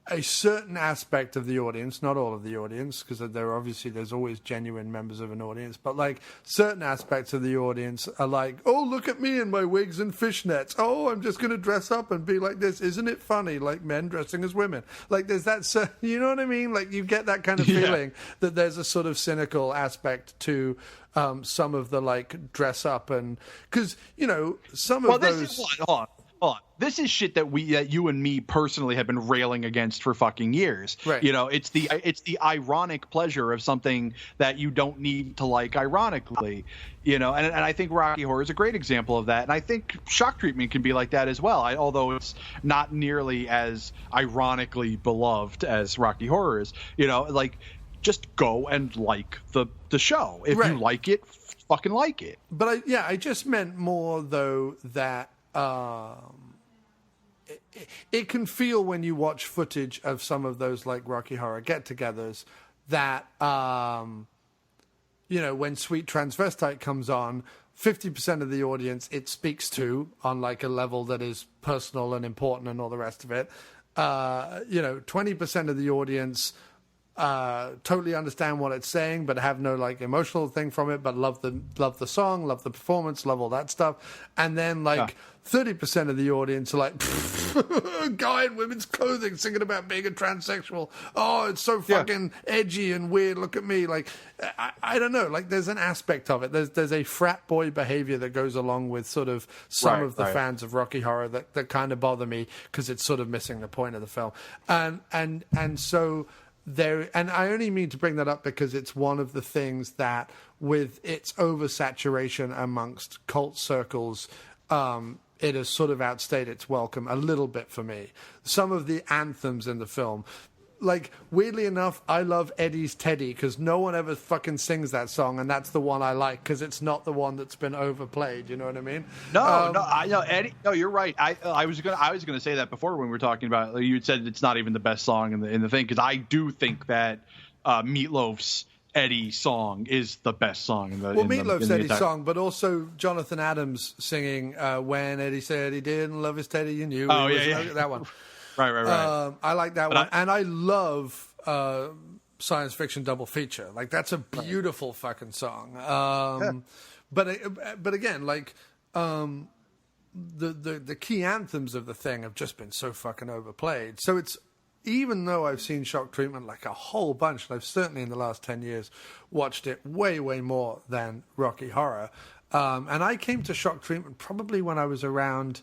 a certain aspect of the audience, not all of the audience, because there's always genuine members of an audience, but like certain aspects of the audience are like, oh, look at me in my wigs and fishnets. Oh, I'm just going to dress up and be like this. Isn't it funny? Like men dressing as women. Like there's that, you know what I mean? Like you get that kind of feeling that there's a sort of cynical aspect to some of the like dress up, and because, you know, some of those. Hold on. This is shit that you and me personally have been railing against for fucking years. Right. You know, it's the ironic pleasure of something that you don't need to like ironically. You know, and I think Rocky Horror is a great example of that. And I think Shock Treatment can be like that as well. Although it's not nearly as ironically beloved as Rocky Horror is. You know, like just go and like the show. If you like it, fucking like it. But I just meant more though that. It can feel when you watch footage of some of those like Rocky Horror get-togethers that you know, when Sweet Transvestite comes on, 50% of the audience it speaks to on like a level that is personal and important and all the rest of it. You know, 20% of the audience totally understand what it's saying, but have no like emotional thing from it, but love the song, love the performance, love all that stuff. And then like 30% of the audience are like, guy in women's clothing singing about being a transsexual. Oh, it's so fucking edgy and weird. Look at me. Like, I don't know. Like, there's an aspect of it. There's a frat boy behavior that goes along with sort of some of the fans of Rocky Horror that kind of bother me because it's sort of missing the point of the film. And so there, and I only mean to bring that up because it's one of the things that, with its oversaturation amongst cult circles, it has sort of outstayed its welcome a little bit for me. Some of the anthems in the film, like, weirdly enough, I love Eddie's Teddy because no one ever fucking sings that song, and that's the one I like because it's not the one that's been overplayed. You know what I mean? No, Eddie. No, you're right. I was gonna say that before when we were talking about. You said it's not even the best song in the thing, because I do think that Meatloaf's Eddie song is the best song in the. Well, Meatloaf's Eddie's song, but also Jonathan Adams singing "When Eddie Said He Didn't Love His Teddy, You Knew." Oh, that one. Right. I like that one, and I love Science Fiction Double Feature. Like, that's a beautiful fucking song. But again, like the key anthems of the thing have just been so fucking overplayed. So it's, even though I've seen Shock Treatment like a whole bunch, and I've certainly in the last 10 years watched it way more than Rocky Horror, and I came to Shock Treatment probably when I was around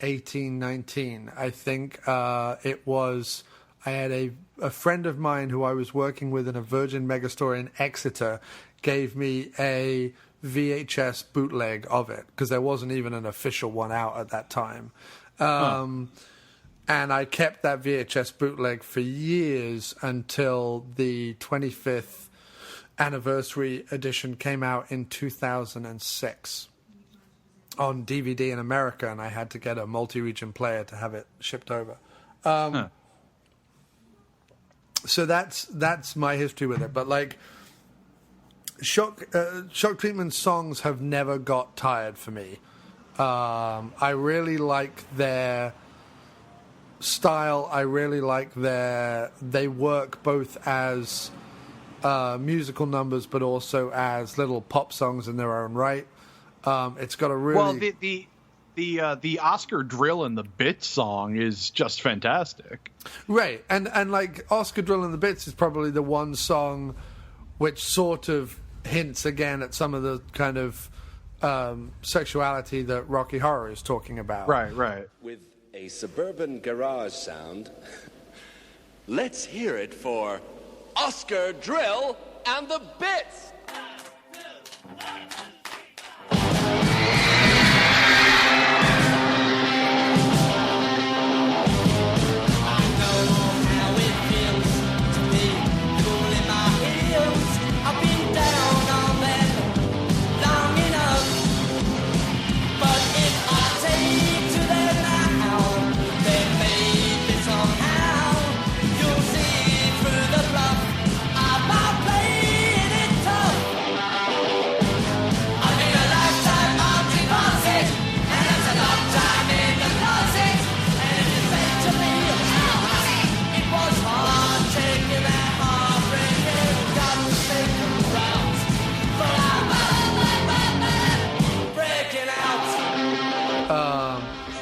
18, 19. I think it was, I had a friend of mine who I was working with in a Virgin Megastore in Exeter gave me a VHS bootleg of it, because there wasn't even an official one out at that time. And I kept that VHS bootleg for years until the 25th anniversary edition came out in 2006. On DVD in America, and I had to get a multi-region player to have it shipped over. So that's my history with it. But like, Shock Treatment songs have never got tired for me. I really like their style. I really like they work both as musical numbers, but also as little pop songs in their own right. It's got a really the Oscar Drill and the Bits song is just fantastic, right? And like Oscar Drill and the Bits is probably the one song which sort of hints again at some of the kind of sexuality that Rocky Horror is talking about. Right. With a suburban garage sound, let's hear it for Oscar Drill and the Bits.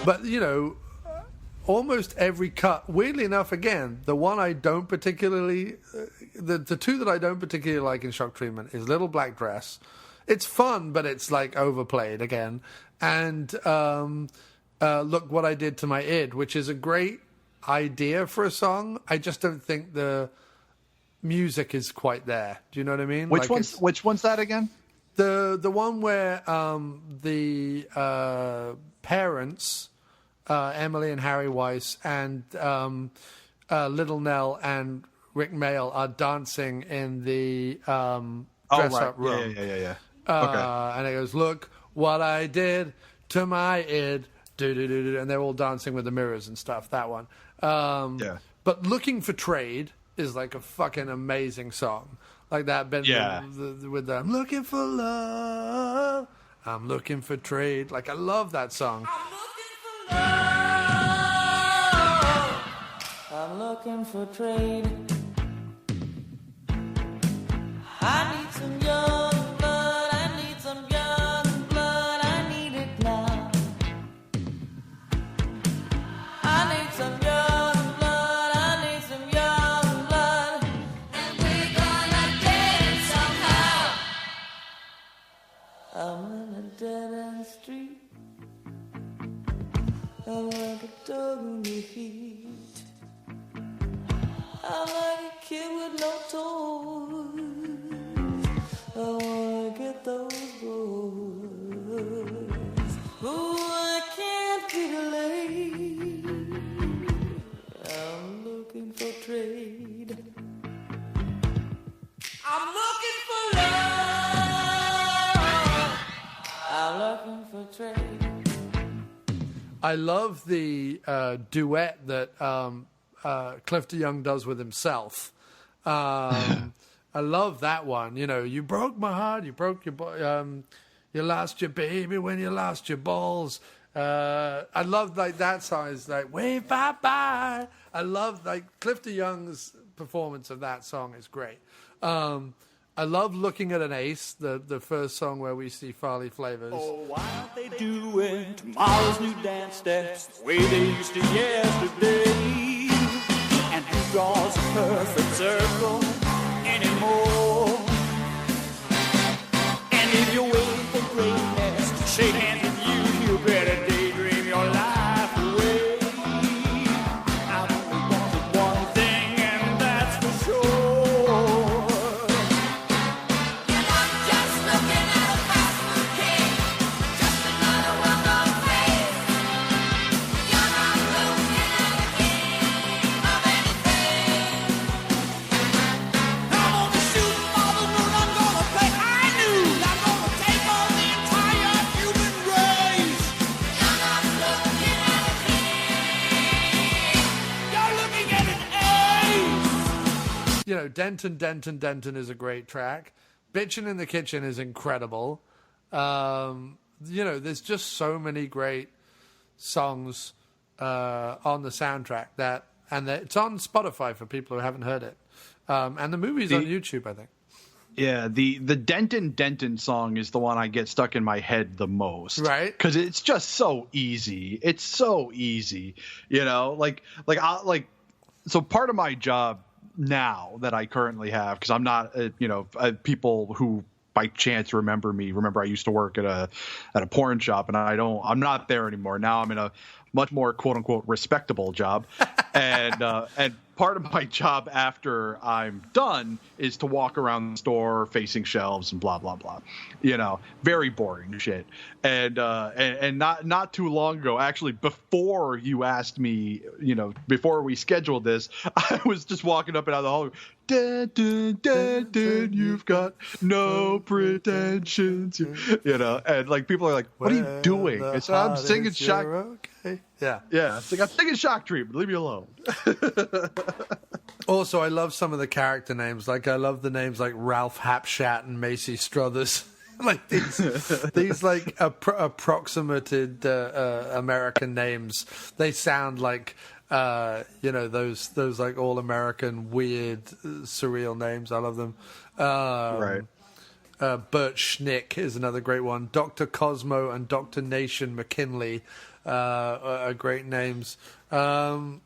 But, you know, almost every cut, weirdly enough, again, the one I don't particularly, the two that I don't particularly like in Shock Treatment is Little Black Dress. It's fun, but it's like overplayed again. And Look What I Did to My Id, which is a great idea for a song. I just don't think the music is quite there. Do you know what I mean? Which one's that again? The one where the parents, Emily and Harry Weiss, and Little Nell and Rick Mayall are dancing in the dress-up room. Yeah. And it goes, look what I did to my id, do-do-do-do, and they're all dancing with the mirrors and stuff, that one. But Looking for Trade is like a fucking amazing song. Like that, with the I'm looking for love, I'm looking for trade. Like, I love that song. I'm looking for trade. I need some young blood. I need some young blood. I need it now. I need some young blood. I need some young blood. And we're gonna get it somehow. I'm in a dead-end street. I'm like a dog in the heat. I'm like a kid with no toys. I wanna get those boys. Ooh, I can't be delayed. I'm looking for trade. I'm looking for love. I'm looking for trade. I love the duet that Cliff DeYoung does with himself. I love that one. You know, you broke my heart, you broke your you lost your baby when you lost your balls. I love like that song is like wave bye bye. I love like Cliff DeYoung's performance of that song is great. I love Looking at an Ace, the first song where we see Farley Flavors. Oh, why aren't they doing tomorrow's new dance steps the way they used to yesterday? And who draws a perfect circle anymore? And if you're waiting for greatness to shake hands with you, you better daydream your life away. I've only wanted one thing, and that's for sure. You're not just looking at a fast food king, just another well-known face. You're not looking at a king of anything. I'm gonna shoot all the moon, I'm gonna play high noon. I'm gonna take on the entire human race. You're not looking at a king. You're looking at an ace. You know, Denton is a great track. Bitchin' in the Kitchen is incredible. You know, there's just so many great songs on the soundtrack it's on Spotify for people who haven't heard it. And the movie's on YouTube, I think. Yeah, the Denton song is the one I get stuck in my head the most, right? Because it's just so easy. It's so easy, you know. So part of my job now that I currently have, because I'm not, people who by chance remember I used to work at a porn shop, and I'm not there anymore. Now I'm in a much more quote unquote respectable job, and part of my job after I'm done is to walk around the store facing shelves and blah blah blah, you know, very boring shit. And not too long ago, actually, before you asked me, you know, before we scheduled this, I was just walking up and out of the hall. Dun, you've got no pretensions, you know, and like people are like, "What are you doing?" I said, "I'm singing shock." Okay. Yeah. It's like I'm singing Shock Treatment. Leave me alone. Also, I love some of the character names. Like, I love the names like Ralph Hapshat and Macy Struthers. Like these like approximated American names. They sound like those like all American weird surreal names. I love them. Right. Bert Schnick is another great one. Dr. Cosmo and Dr. Nation McKinley are great names. So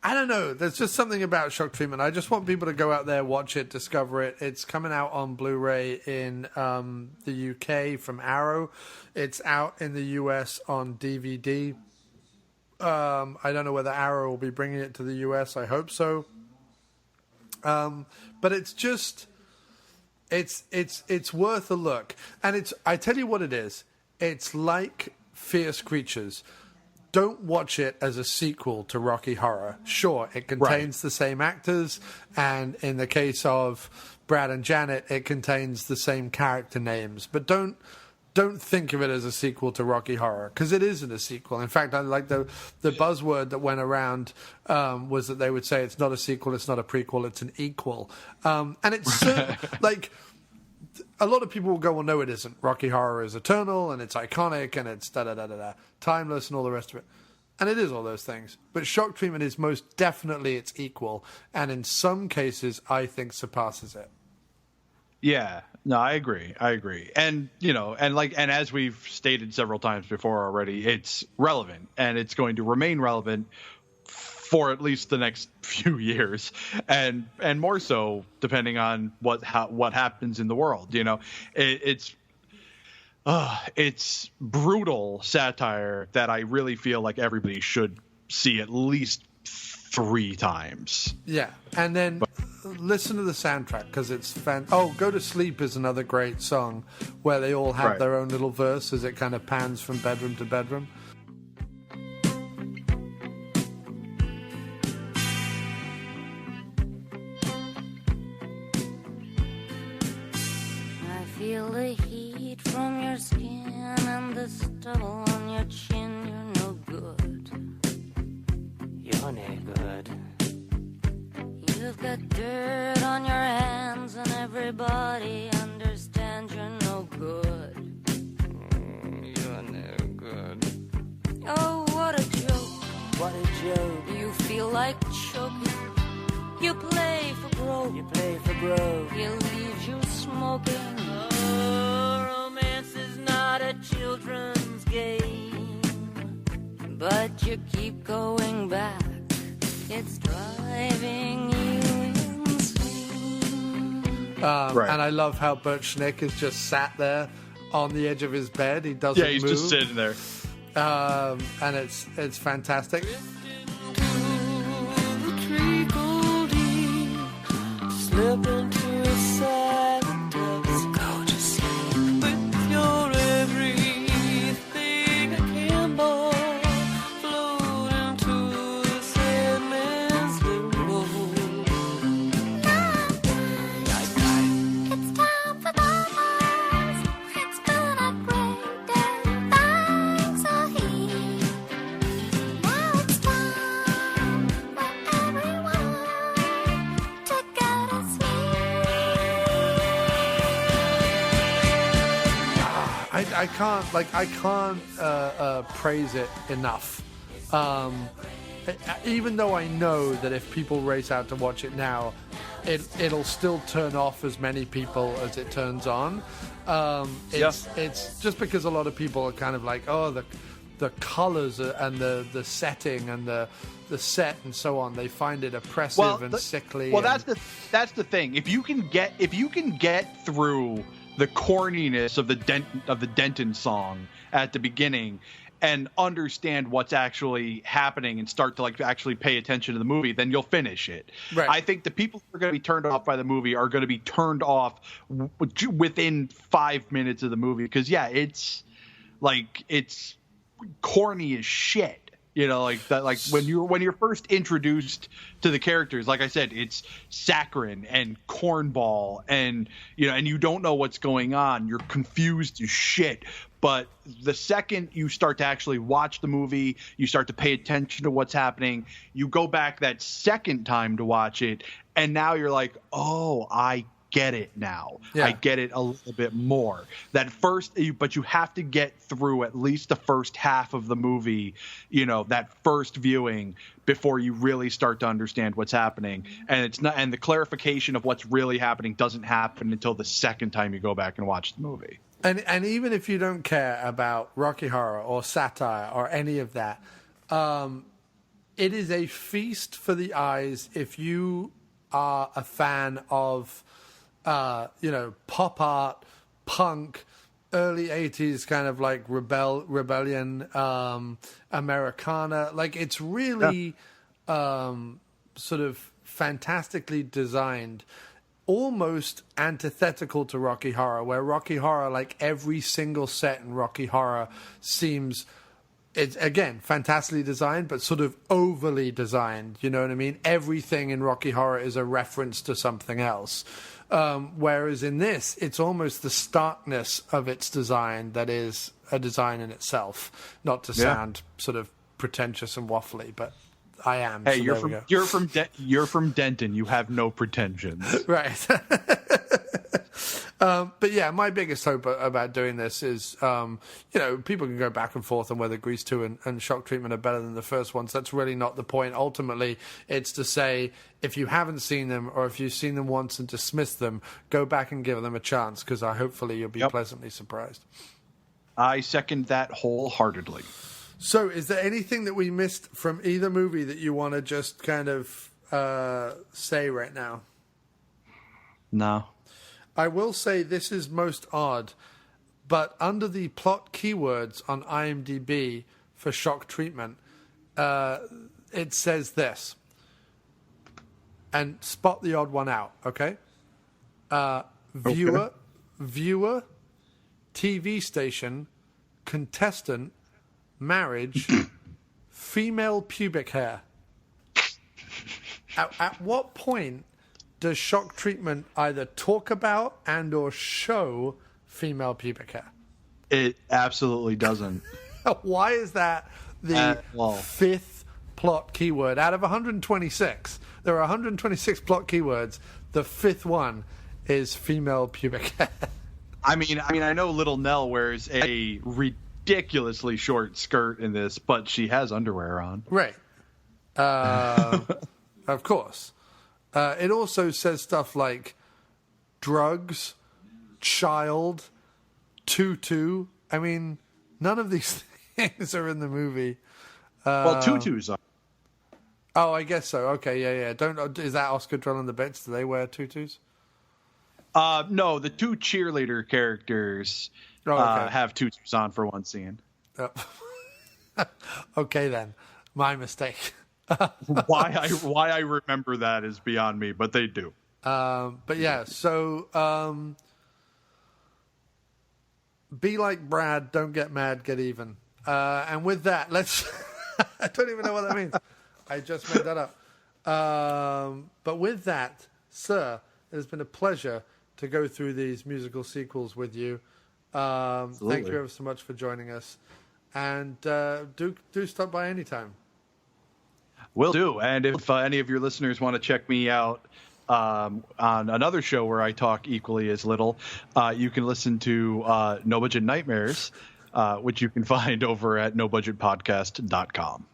I don't know. There's just something about Shock Treatment. I just want people to go out there, watch it, discover it. It's coming out on Blu-ray in the UK from Arrow. It's out in the US on DVD. I don't know whether Arrow will be bringing it to the US. I hope so. But it's just, it's worth a look. And I tell you what it is. It's like Fierce Creatures. Don't watch it as a sequel to Rocky Horror. Sure, it contains the same actors, and in the case of Brad and Janet, it contains the same character names. But don't think of it as a sequel to Rocky Horror, because it isn't a sequel. In fact, I like the buzzword that went around was that they would say it's not a sequel, it's not a prequel, it's an equal. And it's like... A lot of people will go, well, no, it isn't. Rocky Horror is eternal, and it's iconic, and it's da-da-da-da-da, timeless, and all the rest of it. And it is all those things. But Shock Treatment is most definitely its equal, and in some cases, I think surpasses it. Yeah, no, I agree. And, and as we've stated several times before already, it's relevant, and it's going to remain relevant for at least the next few years, and more so depending on what happens in the world. It's brutal satire that I really feel like everybody should see at least 3 times. Yeah, and then listen to the soundtrack, because it's Go to Sleep is another great song where they all have their own little verse as it kind of pans from bedroom to bedroom. Feel the heat from your skin and the stubble on your chin. You're no good. You're no good. You've got dirt on your hands and everybody understands you're no good. You're no good. Oh, what a joke. What a joke. You feel like choking. You play for broke. He leaves you smoking. Romance is not a children's game, but you keep going back. It's driving you insane. And I love how Bert Schnick is just sat there on the edge of his bed. He doesn't move. Yeah, he's just sitting there. And it's fantastic. Slip into a silent depths. Go to sleep with your everything akimbo. Float into the Sandman's limbo. It's time for bubbles. It's gonna break down. Things are here. Now it's time for everyone to go to sleep. I can't praise it enough. Even though I know that if people race out to watch it now, it'll still turn off as many people as it turns on. It's just because a lot of people are kind of like, oh, the colors and the setting and the set and so on. They find it oppressive and sickly. Well, that's the thing. If you can get through the corniness of the Denton song at the beginning and understand what's actually happening and start to actually pay attention to the movie, then you'll finish it. Right. I think the people who are going to be turned off by the movie are going to be turned off within 5 minutes of the movie, because it's corny as shit. When you're first introduced to the characters, like I said, it's saccharine and cornball, and you don't know what's going on. You're confused as shit. But the second you start to actually watch the movie, you start to pay attention to what's happening. You go back that second time to watch it, and now you're like, oh, I get it now. Yeah. I get it a little bit more. But you have to get through at least the first half of the movie, that first viewing before you really start to understand what's happening. And the clarification of what's really happening doesn't happen until the second time you go back and watch the movie. And even if you don't care about Rocky Horror or satire or any of that, it is a feast for the eyes if you are a fan of, pop art, punk, early 80s kind of like rebellion, Americana. Like, it's really sort of fantastically designed, almost antithetical to Rocky Horror, where Rocky Horror, like every single set in Rocky Horror seems... It's, again, fantastically designed, but sort of overly designed. You know what I mean? Everything in Rocky Horror is a reference to something else. Whereas in this, it's almost the starkness of its design that is a design in itself. Not to sound sort of pretentious and waffly, but I am. Hey, so you're from Denton. You have no pretensions. Right. But yeah, my biggest hope about doing this is, people can go back and forth on whether Grease 2 and Shock Treatment are better than the first ones. That's really not the point. Ultimately, it's to say, if you haven't seen them or if you've seen them once and dismissed them, go back and give them a chance, because hopefully you'll be pleasantly surprised. I second that wholeheartedly. So is there anything that we missed from either movie that you want to just kind of say right now? No. I will say this is most odd, but under the plot keywords on IMDb for Shock Treatment, it says this. And spot the odd one out, okay? Viewer, TV station, contestant, marriage, female pubic hair. At what point does Shock Treatment either talk about and or show female pubic hair? It absolutely doesn't. Why is that the fifth plot keyword out of 126? There are 126 plot keywords. The fifth one is female pubic hair. I mean, I know Little Nell wears a ridiculously short skirt in this, but she has underwear on. Right. Of course. It also says stuff like drugs, child, tutu. I mean, none of these things are in the movie. Well, tutus are. Oh, I guess so. Okay, yeah. Is that Oscar Drell and the Bits? Do they wear tutus? No, the two cheerleader characters have tutus on for one scene. Okay, then. My mistake. Why I remember that is beyond me, but they do. But yeah, so be like Brad, don't get mad, get even. And with that, let's... I don't even know what that means. I just made that up. But with that, sir, it has been a pleasure to go through these musical sequels with you. Thank you ever so much for joining us. And do stop by anytime. Will do. And if any of your listeners want to check me out on another show where I talk equally as little, you can listen to No Budget Nightmares, which you can find over at nobudgetpodcast.com.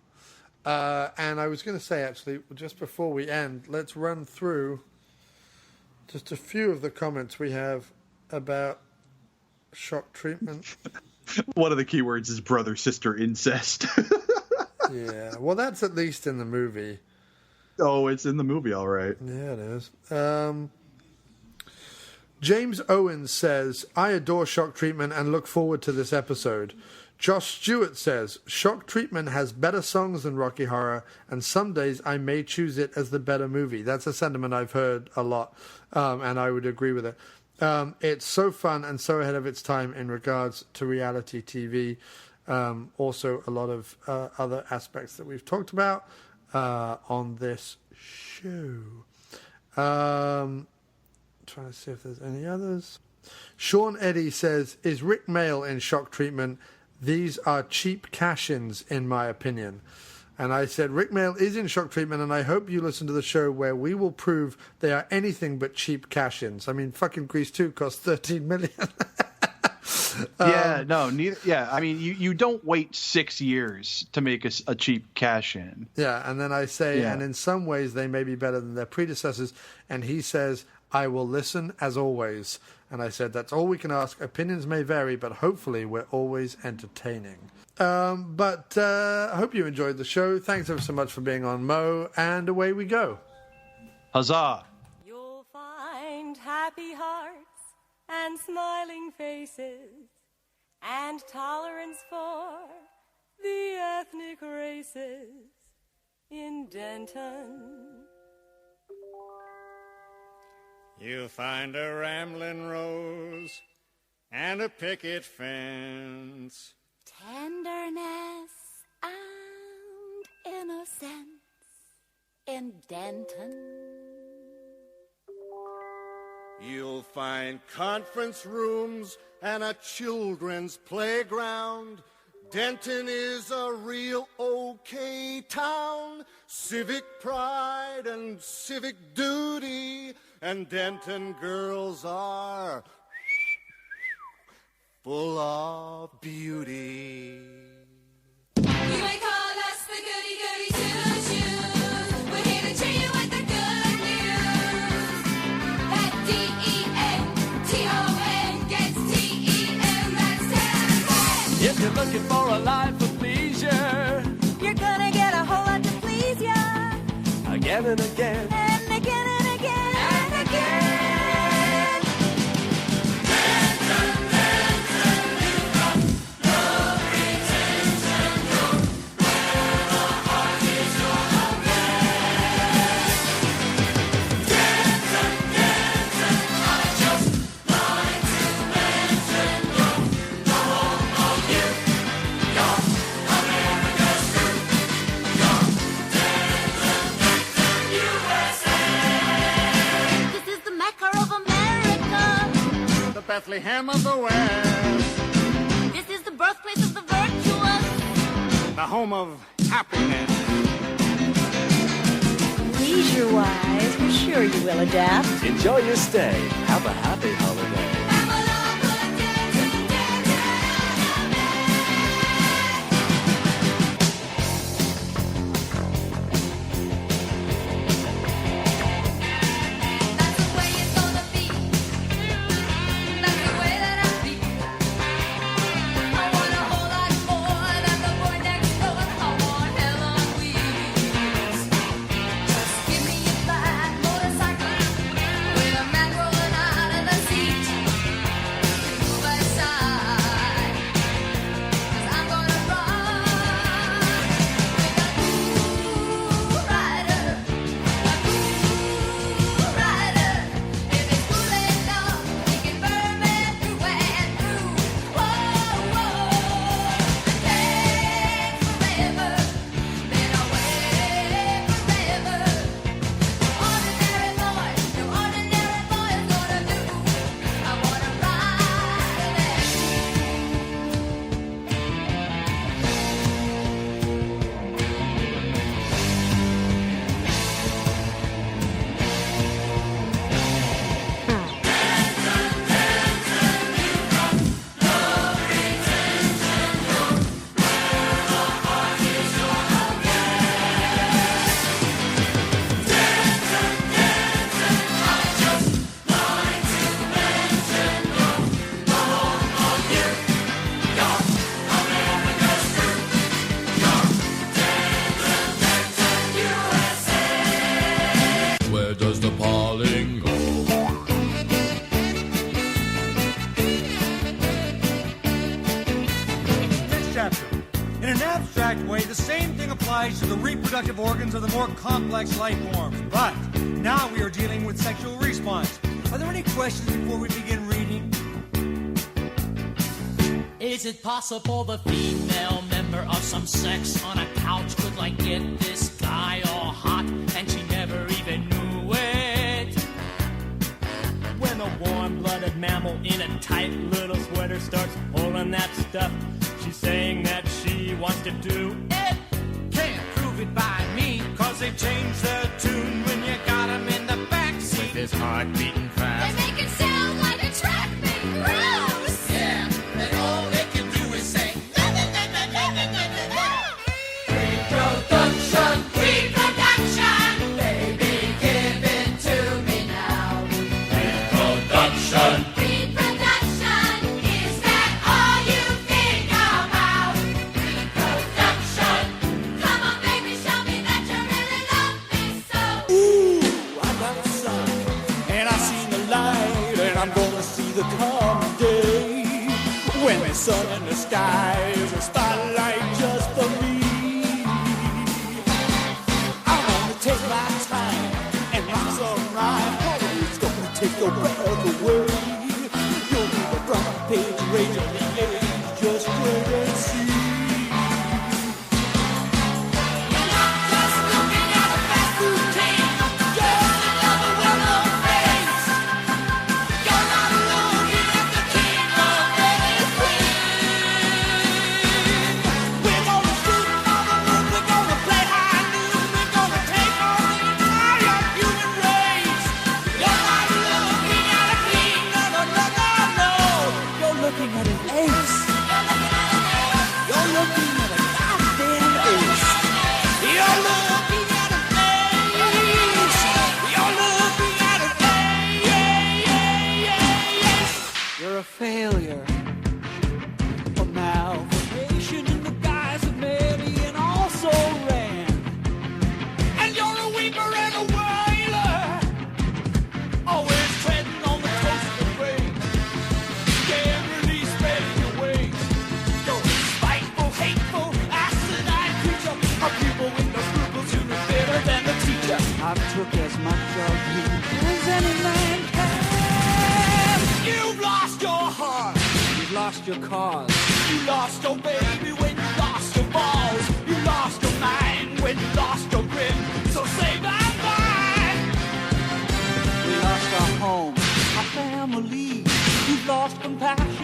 And I was going to say, actually, just before we end, let's run through just a few of the comments we have about Shock Treatment. One of the keywords is brother-sister incest. Yeah, well, that's at least in the movie. Oh, it's in the movie, all right. Yeah, it is. James Owens says, I adore Shock Treatment and look forward to this episode. Josh Stewart says, Shock Treatment has better songs than Rocky Horror, and some days I may choose it as the better movie. That's a sentiment I've heard a lot, and I would agree with it. It's so fun and so ahead of its time in regards to reality TV. Also, a lot of other aspects that we've talked about on this show. Trying to see if there's any others. Sean Eddy says, is Rick Mail in Shock Treatment? These are cheap cash-ins, in my opinion. And I said, Rick Mail is in shock treatment, and I hope you listen to the show where we will prove they are anything but cheap cash-ins. I mean, fucking Grease 2 cost $13 million. I mean, you don't wait 6 years to make a cheap cash-in. Yeah, and then I say, and in some ways they may be better than their predecessors. And he says, I will listen as always. And I said, that's all we can ask. Opinions may vary, but hopefully we're always entertaining. I hope you enjoyed the show. Thanks ever so much for being on, Mo. And away we go. Huzzah! You'll find happy hearts and smiling faces and tolerance for the ethnic races in Denton. You'll find a rambling rose and a picket fence, tenderness and innocence in Denton. You'll find conference rooms and a children's playground. Denton is a real okay town, civic pride and civic duty, and Denton girls are full of beauty. You may call us the goody goody two shoes. We're here to cheer you with the good news. That D-E-N-T-O-N gets T-E-N, that's Denton. If you're looking for a life of leisure, You're gonna get a whole lot to please ya. again and again, And again and again and again. This is the Mecca of America. The Bethlehem of the West, This is the birthplace of the virtuous. the home of happiness. Leisure-wise, we're sure you will adapt. enjoy your stay. Have a happy holiday. That's the way it's gonna be. That's the way that I feel. I want a whole lot more than the boy next door. I want hell on wheels. Just give me a flat motorcycle with a man rolling out of the seat. Move aside, 'cause I'm gonna run with a cool rider. Rider, if it's cool enough, he can burn me through and through. Whoa, whoa, and forever, been away forever. Ordinary boy, no ordinary boy is gonna do. I wanna ride there. Where does the polling go? Next chapter. In an abstract way, the same thing applies to the reproductive organs of the more complex life forms. But now we are dealing with sexual response. Are there any questions before we begin reading? Is it possible the female member of some sex on a couch could like get this guy all hot and she never even knew it? When a warm-blooded mammal in a tight little sweater starts pulling that stuff, she's saying that she wants to do it. Can't prove the coming day, when the sun in the sky is a spotlight just for me. I'm gonna take my time and rock some rhyme. It's gonna take your breath away. You'll be the front page rage of the age. Just wait and see. You're a failure, a malformation in the guise of Mary and also ran. And you're a weeper and a wailer, always treading on the toes of the rain. Can't really spreading your wings. You're a spiteful, hateful, acidine creature, a pupil with no scruples who knew better than the teacher. I took as much of you as any man can. You've lost your heart. You've lost your cause. You lost your baby when you lost your balls. You lost your mind when you lost your grin. So say bye-bye. We lost our home, our family. You've lost compassion.